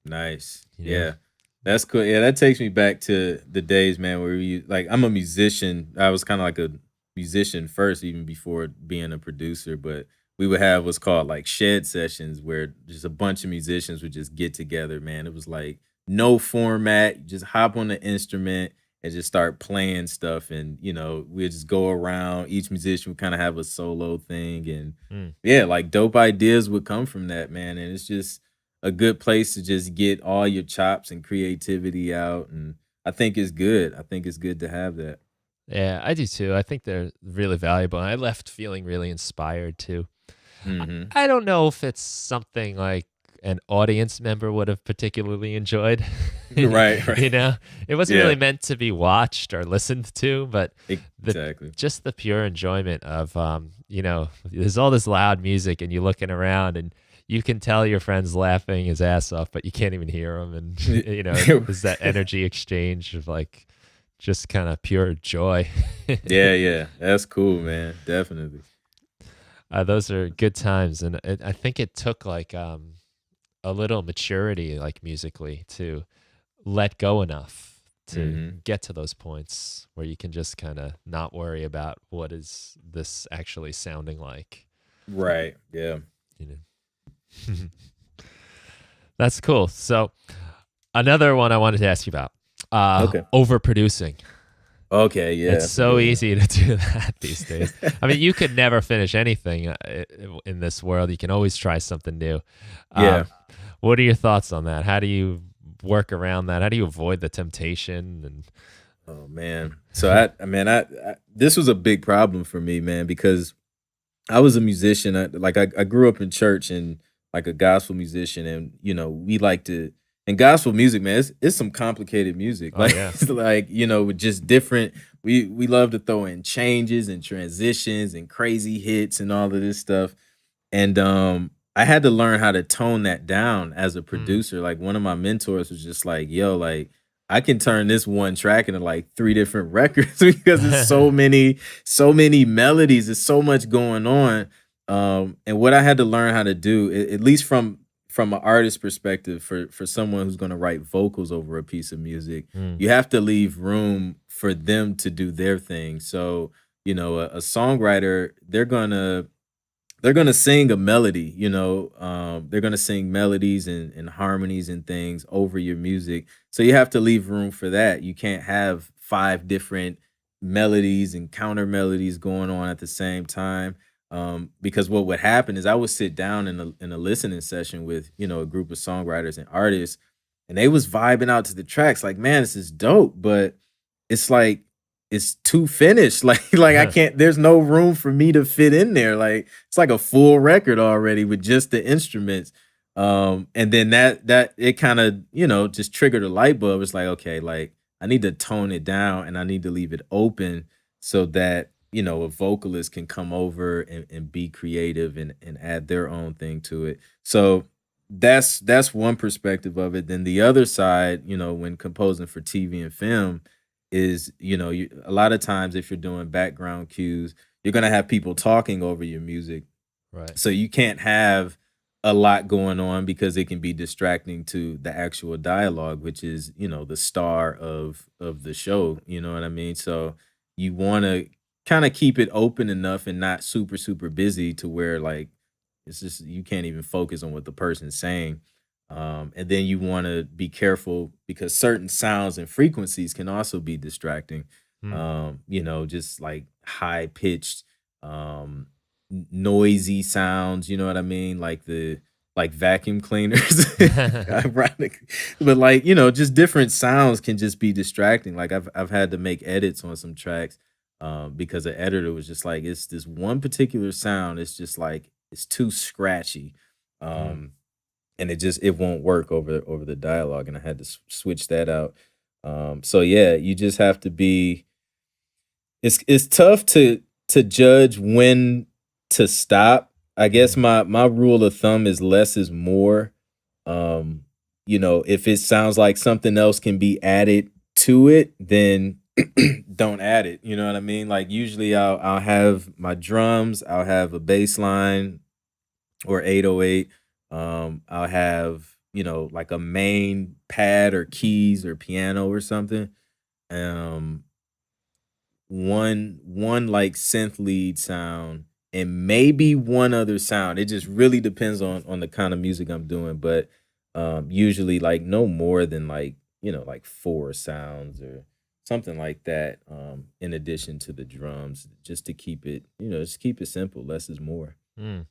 [SPEAKER 1] nice,
[SPEAKER 2] You know?
[SPEAKER 1] yeah. That's cool. Yeah, that takes me back to the days, man, where I'm a musician. I was kind of like a musician first, even before being a producer. But we would have what's called like shed sessions where just a bunch of musicians would just get together, man. It was like no format, you just hop on the instrument and just start playing stuff. And, we'd just go around. Each musician would kind of have a solo thing. And
[SPEAKER 2] Mm.
[SPEAKER 1] yeah, like dope ideas would come from that, man. And it's just a good place to just get all your chops and creativity out, and I think it's good. I think it's good to have that.
[SPEAKER 2] Yeah, I do too. I think they're really valuable. I left feeling really inspired too. I,
[SPEAKER 1] Mhm.
[SPEAKER 2] I don't know if it's something like an audience member would have particularly enjoyed.
[SPEAKER 1] Right, right.
[SPEAKER 2] you know, it wasn't really
[SPEAKER 1] Yeah,
[SPEAKER 2] meant to be watched or listened to, but the
[SPEAKER 1] exactly.
[SPEAKER 2] just the pure enjoyment of there's all this loud music and you're looking around and you can tell your friend's laughing his ass off, but you can't even hear him. And there's that energy exchange of like just kind of pure joy.
[SPEAKER 1] Yeah, yeah. That's cool, man. Definitely.
[SPEAKER 2] Those are good times, and I think it took like a little maturity, like musically, to let go enough to
[SPEAKER 1] Mhm.
[SPEAKER 2] get to those points where you can just kind of not worry about what is this actually sounding like.
[SPEAKER 1] Right. Yeah.
[SPEAKER 2] You know, that's cool. So another one I wanted to ask you about,
[SPEAKER 1] Okay.
[SPEAKER 2] overproducing.
[SPEAKER 1] Okay, yeah,
[SPEAKER 2] It's
[SPEAKER 1] that's a
[SPEAKER 2] so
[SPEAKER 1] good one.
[SPEAKER 2] easy to do that these days. I mean, you could never finish anything in this world. You can always try something new.
[SPEAKER 1] Yeah.
[SPEAKER 2] Um, what are your thoughts on that? How do you work around that? How do you avoid the temptation?
[SPEAKER 1] Oh man. So I this was a big problem for me, man, because I was a musician. I grew up in church and like a gospel musician, and we like to and gospel music, man. It's some complicated music,
[SPEAKER 2] Oh
[SPEAKER 1] like
[SPEAKER 2] yeah.
[SPEAKER 1] it's like with just different. We love to throw in changes and transitions and crazy hits and all of this stuff. And I had to learn how to tone that down as a
[SPEAKER 2] Mm.
[SPEAKER 1] producer. Like one of my mentors was just like, "Yo, like I can turn this one track into like three different records because it's so many melodies. There's so much going on." And what I had to learn how to do, at least from an artist perspective, for someone who's going to write vocals over a piece of music,
[SPEAKER 2] Mm.
[SPEAKER 1] you have to leave room for them to do their thing. So, a songwriter, they're gonna sing a melody, they're gonna sing melodies and harmonies and things over your music. So you have to leave room for that. You can't have five different melodies and counter melodies going on at the same time. Because what would happen is I would sit down in a listening session with, a group of songwriters and artists, and they was vibing out to the tracks like, man, this is dope, but it's like it's too finished. Like I can't, there's no room for me to fit in there. Like it's like a full record already with just the instruments. And then that it kind of, just triggered a light bulb. It's like, okay, like I need to tone it down and I need to leave it open so that, a vocalist can come over and be creative and add their own thing to it. So that's one perspective of it. Then the other side, when composing for TV and film is, a lot of times if you're doing background cues, you're going to have people talking over your music.
[SPEAKER 2] Right.
[SPEAKER 1] So you can't have a lot going on because it can be distracting to the actual dialogue, which is, the star of the show, you know what I mean? So you want to kind of keep it open enough and not super super busy to where like it's just you can't even focus on what the person's saying. And then you want to be careful because certain sounds and frequencies can also be distracting.
[SPEAKER 2] Mm.
[SPEAKER 1] Just like high pitched, noisy sounds. You know what I mean? Like vacuum cleaners, ironic, but like just different sounds can just be distracting. Like I've had to make edits on some tracks, because the editor was just like, it's this one particular sound. It's just like it's too scratchy.
[SPEAKER 2] Mm.
[SPEAKER 1] And it won't work over the dialogue, and I had to switch that out. So yeah, you just have to be. It's tough to judge when to stop. I guess
[SPEAKER 2] Mm.
[SPEAKER 1] my rule of thumb is less is more. If it sounds like something else can be added to it, then don't add it. You know what I mean? Like usually I'll have my drums, I'll have a bass line or 808. I'll have, like a main pad or keys or piano or something. Um, one like synth lead sound and maybe one other sound. It just really depends on the kind of music I'm doing, but usually like no more than like, like four sounds or something like that, in addition to the drums, just to keep it, just keep it simple. Less is more.
[SPEAKER 2] Mm.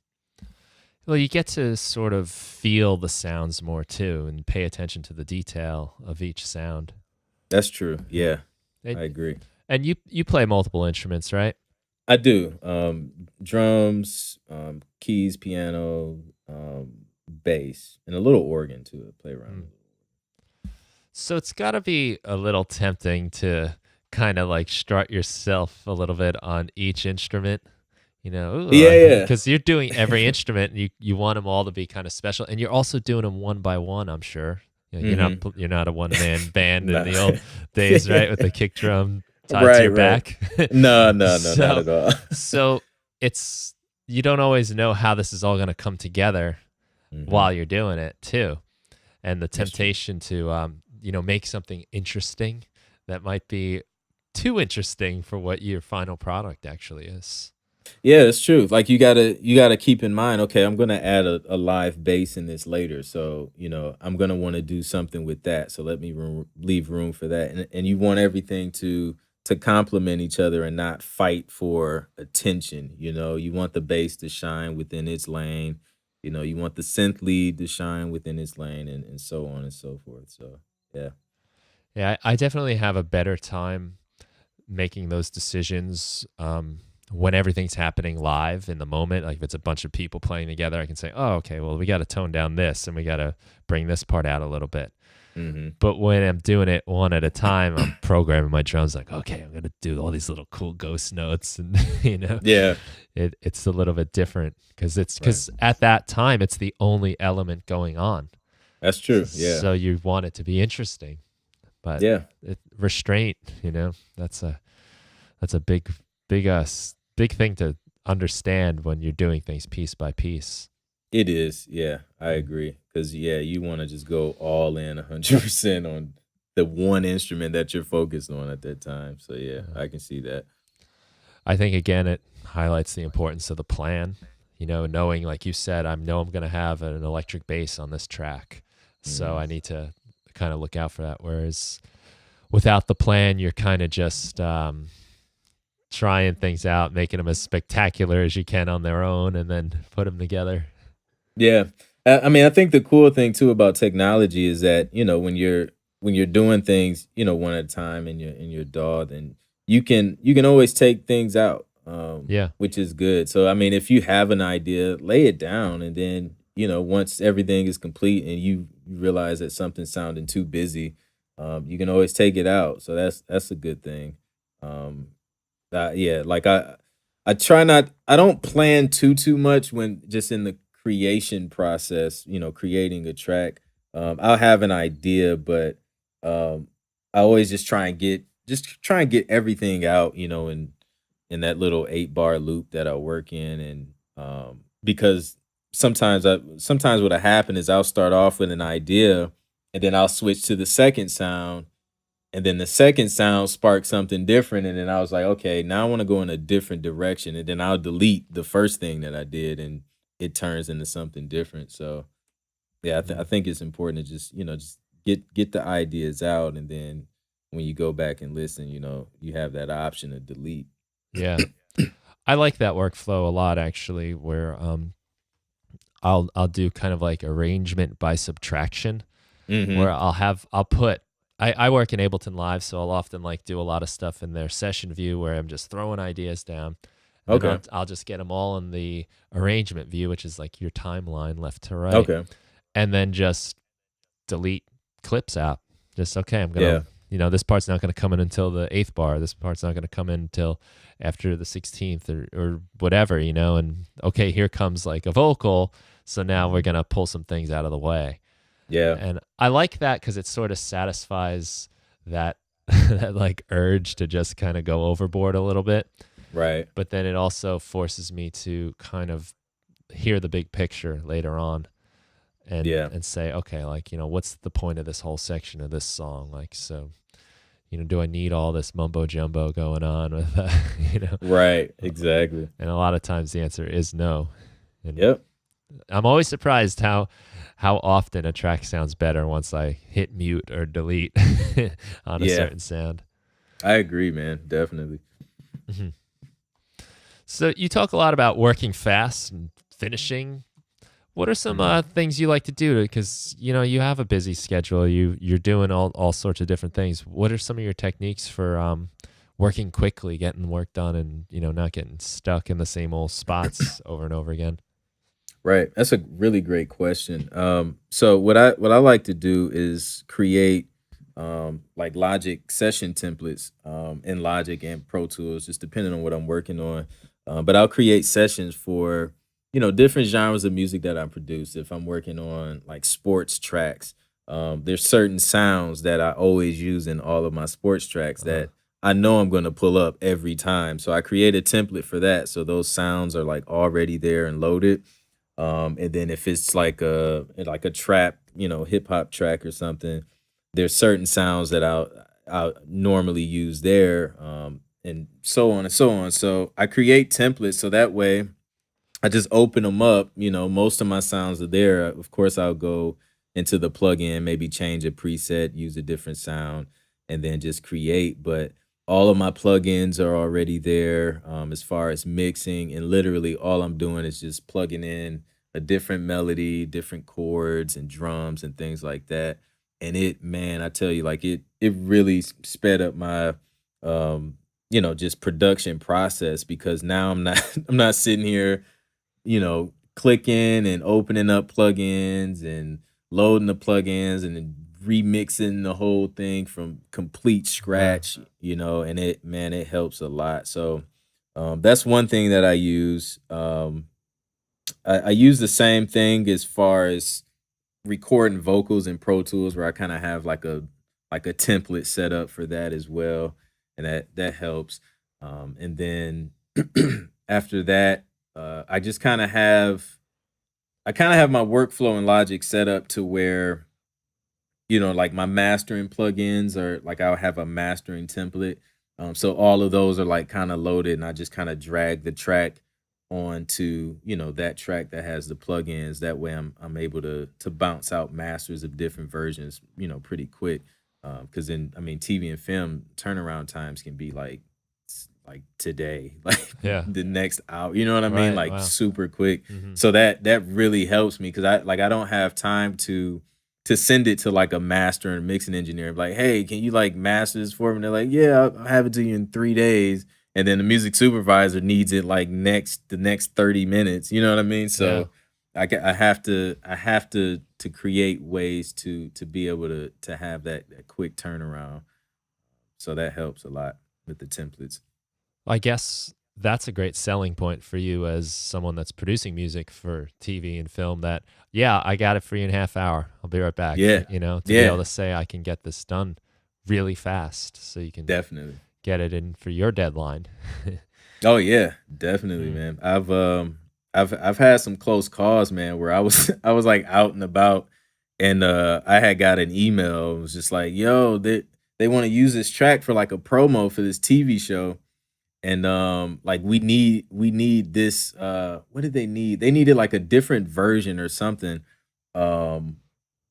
[SPEAKER 2] Well, you get to sort of feel the sounds more too and pay attention to the detail of each sound.
[SPEAKER 1] That's true. Yeah,
[SPEAKER 2] And,
[SPEAKER 1] I agree.
[SPEAKER 2] and you play multiple instruments, right?
[SPEAKER 1] I do. Drums, keys, piano, bass, and a little organ too. I play around.
[SPEAKER 2] Mm. So it's got to be a little tempting to kind of like strut yourself a little bit on each instrument,
[SPEAKER 1] Yeah,
[SPEAKER 2] because you're doing every instrument and you want them all to be kind of special, and you're also doing them one by one. I'm sure you're not
[SPEAKER 1] yeah.
[SPEAKER 2] you're not a one man band in
[SPEAKER 1] Nah.
[SPEAKER 2] the old days, right? With the kick drum tied to
[SPEAKER 1] Right,
[SPEAKER 2] your
[SPEAKER 1] right.
[SPEAKER 2] back.
[SPEAKER 1] No, no, no, not
[SPEAKER 2] So
[SPEAKER 1] at all.
[SPEAKER 2] so it's you don't always know how this is all going to come together
[SPEAKER 1] Mhm.
[SPEAKER 2] while you're doing it too, and the
[SPEAKER 1] That's true.
[SPEAKER 2] temptation to make something interesting that might be too interesting for what your final product actually is.
[SPEAKER 1] Yeah, it's true. Like you gotta keep in mind, okay, I'm gonna add a live bass in this later. So, I'm gonna want to do something with that. So let me leave room for that. And you want everything to complement each other and not fight for attention. You want the bass to shine within its lane. You want the synth lead to shine within its lane and so on and so forth. So yeah.
[SPEAKER 2] Yeah, I definitely have a better time making those decisions when everything's happening live in the moment. Like if it's a bunch of people playing together, I can say, oh, okay, well, we got to tone down this and we got to bring this part out a little bit.
[SPEAKER 1] Hmm.
[SPEAKER 2] But when I'm doing it one at a time, I'm programming my drums like, okay, I'm going to do all these little cool ghost notes. And,
[SPEAKER 1] Yeah.
[SPEAKER 2] it's a little bit different because
[SPEAKER 1] Right.
[SPEAKER 2] at that time, it's the only element going on.
[SPEAKER 1] That's true. Yeah.
[SPEAKER 2] So you want it to be interesting, but
[SPEAKER 1] Yeah.
[SPEAKER 2] restraint, that's a big thing to understand when you're doing things piece by piece.
[SPEAKER 1] It is. Yeah, I
[SPEAKER 2] Mm.
[SPEAKER 1] agree. Because yeah, you want to just go all in 100% on the one instrument that you're focused on at that time. So yeah,
[SPEAKER 2] Uh,
[SPEAKER 1] I can see that.
[SPEAKER 2] I think again it highlights the importance of the plan. You know, knowing like you said, I know I'm going to have an electric bass on this track, so
[SPEAKER 1] Mm.
[SPEAKER 2] I need to kind of look out for that. Whereas without the plan, you're kind of just trying things out, making them as spectacular as you can on their own, and then put them together.
[SPEAKER 1] Yeah. I mean, I think the cool thing too about technology is that, when you're doing things, one at a time in your DAW, then you can always take things out,
[SPEAKER 2] Yeah.
[SPEAKER 1] which is good. So I mean, if you have an idea, lay it down, and then, once everything is complete and you realize that something's sounding too busy, you can always take it out. So that's a good thing. Um yeah, like I try not I don't plan too much when just in the creation process, creating a track. I'll have an idea, but um I always try and get everything out, in that little 8-bar loop that I work in. And because sometimes what'll happen is I'll start off with an idea, and then I'll switch to the second sound, and then the second sound sparked something different, and then I was like, "Okay, now I wanna go in a different direction," and then I'll delete the first thing that I did, and it turns into something different. So, yeah, I
[SPEAKER 2] Mm.
[SPEAKER 1] think it's important to just get the ideas out, and then when you go back and listen, you have that option to delete.
[SPEAKER 2] Yeah. I like that workflow a lot actually, where I'll do kind of like arrangement by subtraction, where
[SPEAKER 1] Mhm.
[SPEAKER 2] I'll put I work in Ableton Live, so I'll often like do a lot of stuff in their session view where I'm just throwing ideas down, and then
[SPEAKER 1] Okay.
[SPEAKER 2] I'll just get them all in the arrangement view, which is like your timeline left to right,
[SPEAKER 1] Okay.
[SPEAKER 2] and then just delete clips out. Just okay, I'm gonna,
[SPEAKER 1] Yeah.
[SPEAKER 2] this part's not gonna come in until the eighth bar. This part's not gonna come in until after the 16th or whatever, and okay, here comes like a vocal. So now we're
[SPEAKER 1] Mhm.
[SPEAKER 2] gonna pull some things out of the way.
[SPEAKER 1] Yeah.
[SPEAKER 2] And I like that because it sort of satisfies that that like urge to just kind of go overboard a little bit.
[SPEAKER 1] Right.
[SPEAKER 2] But then it also forces me to kind of hear the big picture later on and
[SPEAKER 1] Yeah.
[SPEAKER 2] and say, okay, like, what's the point of this whole section of this song? Like, so, do I need all this mumbo jumbo going on with you know?
[SPEAKER 1] Right.
[SPEAKER 2] Uh,
[SPEAKER 1] Exactly.
[SPEAKER 2] And a lot of times the answer is no. And
[SPEAKER 1] Yep.
[SPEAKER 2] I'm always surprised how often a track sounds better once I hit mute or delete on a
[SPEAKER 1] Yeah.
[SPEAKER 2] certain sound.
[SPEAKER 1] I agree, man. Definitely.
[SPEAKER 2] Mhm. So you talk a lot about working fast and finishing. What are some
[SPEAKER 1] Mhm.
[SPEAKER 2] things you like to do? Because you have a busy schedule. You're doing all sorts of different things. What are some of your techniques for working quickly, getting work done, and not getting stuck in the same old spots over and over again?
[SPEAKER 1] Right. That's a really great question. So what I like to do is create like Logic session templates in Logic and Pro Tools, just depending on what I'm working on. But I'll create sessions for different genres of music that I produce. If I'm working on like sports tracks, there's certain sounds that I always use in all of my sports tracks
[SPEAKER 2] Uh,
[SPEAKER 1] that I know I'm going to pull up every time. So I create a template for that. So those sounds are like already there and loaded. And then if it's like a trap, hip hop track or something, there's certain sounds that I'll normally use there, and so on and so on. So I create templates so that way I just open them up. Most of my sounds are there. Of course, I'll go into the plugin, maybe change a preset, use a different sound, and then just create. But all of my plugins are already there, as far as mixing, and literally all I'm doing is just plugging in a different melody, different chords and drums and things like that. And man, I tell you, like it really sped up my just production process, because now I'm not I'm not sitting here clicking and opening up plugins and loading the plugins and then remixing the whole thing from complete
[SPEAKER 2] yeah.
[SPEAKER 1] scratch, and it helps a lot. So that's one thing that I use. I use the same thing as far as recording vocals in Pro Tools, where I kind of have like a template set up for that as well, and that helps. And then after that, I just kind of have I kind of have my workflow in Logic set up to where, like my mastering plugins are like I'll have a mastering template. So all of those are like kind of loaded, and I just kind of drag the track onto that track that has the plugins. That way, I'm able to bounce out masters of different versions, pretty quick. Because then, I mean, TV and film turnaround times can be like today, like
[SPEAKER 2] Yeah.
[SPEAKER 1] the next hour. You know what I mean?
[SPEAKER 2] Right.
[SPEAKER 1] Like
[SPEAKER 2] Wow.
[SPEAKER 1] super quick.
[SPEAKER 2] Hmm.
[SPEAKER 1] So that really helps me because I don't have time to send it to like a master and mixing engineer. Like, hey, can you like master this for me? And they're like, yeah, I'll have it to you in 3 days. And then the music supervisor needs it like the next 30 minutes. You know what I mean?
[SPEAKER 2] Yeah.
[SPEAKER 1] So I have to create ways to be able to have that quick turnaround. So that helps a lot with the templates.
[SPEAKER 2] I guess that's a great selling point for you as someone that's producing music for TV and film that, yeah, I got it for you in a half hour. I'll be right back.
[SPEAKER 1] Yeah.
[SPEAKER 2] To be able
[SPEAKER 1] Yeah,
[SPEAKER 2] to say I can get this done really fast so you can
[SPEAKER 1] definitely.
[SPEAKER 2] get it in for your deadline.
[SPEAKER 1] Oh yeah, definitely,
[SPEAKER 2] Mm.
[SPEAKER 1] man. I've had some close calls, man, where I was I was like out and about, and I had got an email. It was just like, yo, they want to use this track for like a promo for this TV show, and like we need this. What did they need? They needed like a different version or something, um,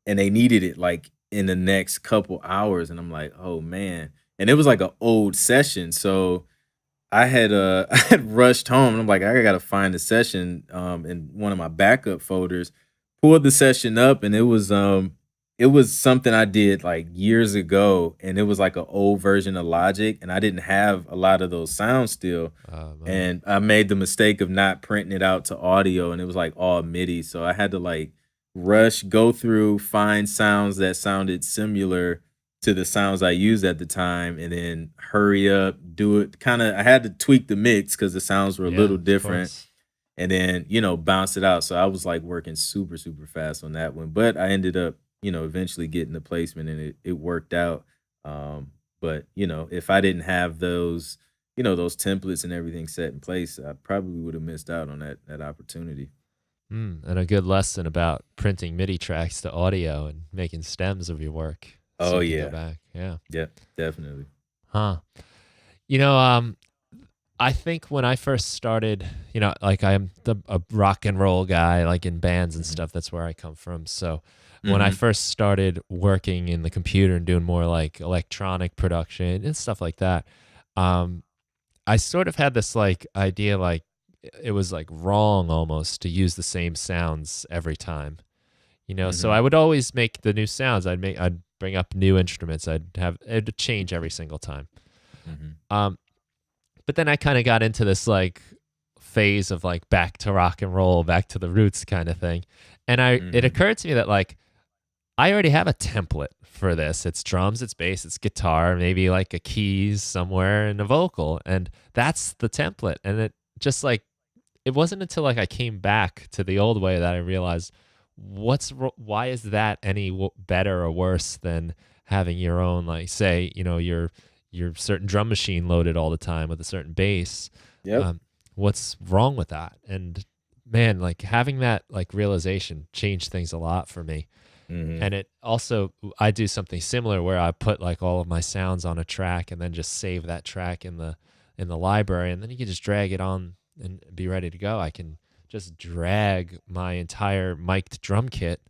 [SPEAKER 1] and they needed it like in the next couple hours, and I'm like, oh man, and it was like an old session, so. I had I had rushed home and I'm like, I gotta find the session in one of my backup folders, pulled the session up, and it was something I did like years ago, and it was like an old version of Logic, and I didn't have a lot of those sounds still.
[SPEAKER 2] Man.
[SPEAKER 1] And I made the mistake of not printing it out to audio, and it was like all MIDI. So I had to like rush, go through, find sounds that sounded similar to the sounds I used at the time, and then hurry up, do it. Kind of, I had to tweak the mix because the sounds were a
[SPEAKER 2] Yeah,
[SPEAKER 1] little
[SPEAKER 2] of
[SPEAKER 1] different,
[SPEAKER 2] course.
[SPEAKER 1] and then bounce it out. So I was like working super super fast on that one, but I ended up eventually getting the placement, and it worked out. But if I didn't have those templates and everything set in place, I probably would have missed out on that opportunity.
[SPEAKER 2] And a good lesson about printing MIDI tracks to audio and making stems of your work so
[SPEAKER 1] Oh
[SPEAKER 2] you can go
[SPEAKER 1] yeah,
[SPEAKER 2] back. Yeah.
[SPEAKER 1] yeah, definitely.
[SPEAKER 2] Huh. You know, I think when I first started, like I'm a rock and roll guy, like in bands and
[SPEAKER 1] Hmm.
[SPEAKER 2] stuff. That's where I come from. So when I
[SPEAKER 1] Hmm.
[SPEAKER 2] first started working in the computer and doing more like electronic production and stuff like that, um, I sort of had this like idea, like it was like wrong almost to use the same sounds every time. So
[SPEAKER 1] Hmm.
[SPEAKER 2] I would always make the new sounds. I'd bring up new instruments. It'd change every single time.
[SPEAKER 1] Hmm.
[SPEAKER 2] Um, but then I kind of got into this like phase of like back to rock and roll, back to the roots kind of thing. And it
[SPEAKER 1] Hmm.
[SPEAKER 2] occurred to me that like I already have a template for this. It's drums, it's bass, it's guitar, maybe like a keys somewhere and a vocal. And that's the template. And it just like, it wasn't until like I came back to the old way that I realized why is that any better or worse than having your own, like say, your certain drum machine loaded all the time with a certain bass.
[SPEAKER 1] Yep.
[SPEAKER 2] What's wrong with that? And man, like having that like realization changed things a lot for me.
[SPEAKER 1] Hmm.
[SPEAKER 2] And it also, I do something similar where I put like all of my sounds on a track and then just save that track in the library, and then you can just drag it on and be ready to go. I can just drag my entire mic'd drum kit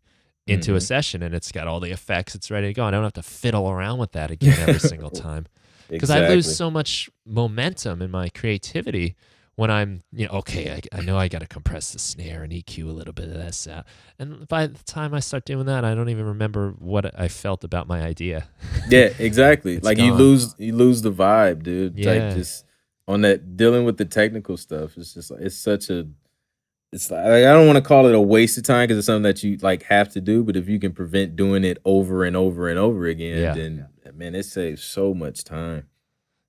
[SPEAKER 2] into a
[SPEAKER 1] Hmm.
[SPEAKER 2] session, and it's got all the effects. It's ready to go. I don't have to fiddle around with that again every single time because I lose
[SPEAKER 1] Exactly.
[SPEAKER 2] so much momentum in my creativity when I'm, okay, I know I got to compress the snare and EQ a little bit of that sound. And by the time I start doing that, I don't even remember what I felt about my idea.
[SPEAKER 1] Yeah, exactly.
[SPEAKER 2] It's
[SPEAKER 1] Like
[SPEAKER 2] gone.
[SPEAKER 1] you lose the vibe, dude. Like
[SPEAKER 2] Yeah.
[SPEAKER 1] just on that dealing with the technical stuff. It's just like it's like I don't want to call it a waste of time because it's something that you like have to do. But if you can prevent doing it over and over and over again,
[SPEAKER 2] Yeah.
[SPEAKER 1] then man, it saves so much time.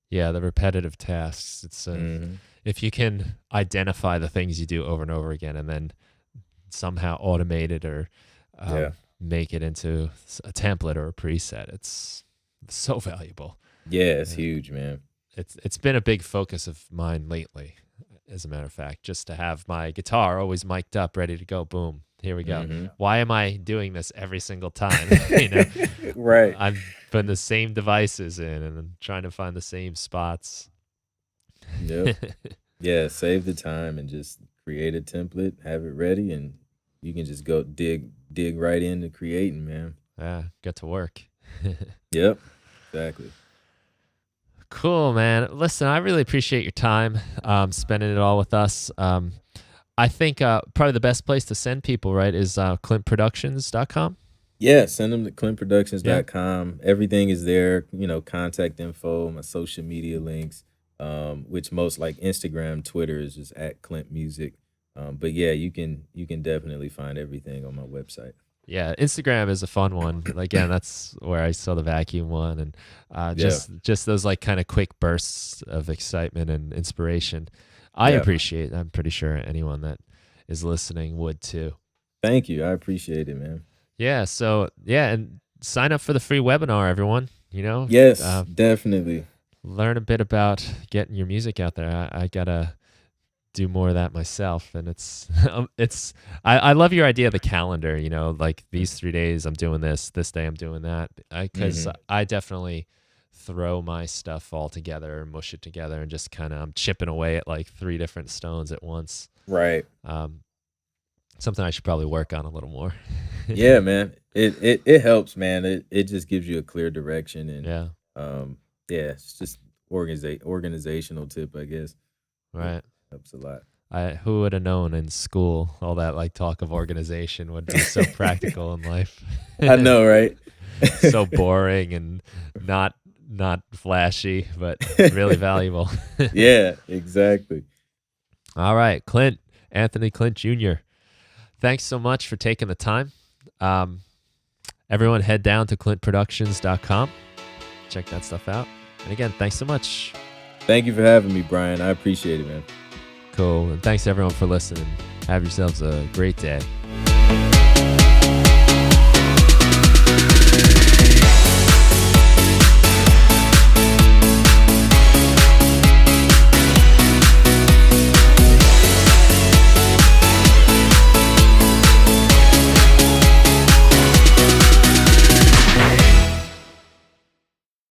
[SPEAKER 2] Yeah. The repetitive tasks.
[SPEAKER 1] Hmm.
[SPEAKER 2] If you can identify the things you do over and over again and then somehow automate it or
[SPEAKER 1] Yeah.
[SPEAKER 2] make it into a template or a preset, it's so valuable.
[SPEAKER 1] Yeah, it's
[SPEAKER 2] Uh,
[SPEAKER 1] huge, man.
[SPEAKER 2] it's been a big focus of mine lately, as a matter of fact, just to have my guitar always mic'd up, ready to go. Boom. here we go.
[SPEAKER 1] Mm-hmm.
[SPEAKER 2] Why am I doing this every single time?
[SPEAKER 1] Right.
[SPEAKER 2] I'm putting the same devices in and I'm trying to find the same spots.
[SPEAKER 1] Yep. Yeah, save the time and just create a template, have it ready, and you can just go dig right into creating, man.
[SPEAKER 2] Yeah, get to work.
[SPEAKER 1] Yep, exactly.
[SPEAKER 2] Cool, man. Listen, I really appreciate your time spending it all with us. I think probably the best place to send people, right, is clintproductions.com.
[SPEAKER 1] Yeah, send them to clintproductions.com. Everything is there, contact info, my social media links, which most like Instagram, Twitter is just at Clintmusic. But yeah, you can definitely find everything on my website.
[SPEAKER 2] Yeah, Instagram is a fun one. Again, that's where I saw the vacuum one, and just those like kind of quick bursts of excitement and inspiration. I appreciate. I'm pretty sure anyone that is listening would too.
[SPEAKER 1] Thank you. I appreciate it, man.
[SPEAKER 2] Yeah. So and sign up for the free webinar, everyone.
[SPEAKER 1] Yes, definitely.
[SPEAKER 2] Learn a bit about getting your music out there. I gotta do more of that myself, and I love your idea of the calendar, like these 3 days I'm doing this day I'm doing that, because I definitely throw my stuff all together, mush it together, and just kind of I'm chipping away at like 3 different stones at once.
[SPEAKER 1] Right.
[SPEAKER 2] Something I should probably work on a little more.
[SPEAKER 1] Yeah, man, it helps, man. It just gives you a clear direction, and it's just organizational tip, I guess.
[SPEAKER 2] Right.
[SPEAKER 1] Helps a lot.
[SPEAKER 2] Who would have known in school all that like talk of organization would be so practical in life?
[SPEAKER 1] I know, right?
[SPEAKER 2] So boring and not flashy, but really valuable.
[SPEAKER 1] Yeah, exactly.
[SPEAKER 2] All right, Anthony Clint Jr. Thanks so much for taking the time. Everyone head down to clintproductions.com. Check that stuff out. And again, thanks so much.
[SPEAKER 1] Thank you for having me, Brian. I appreciate it, man.
[SPEAKER 2] Cool. And thanks everyone for listening. Have yourselves a great day.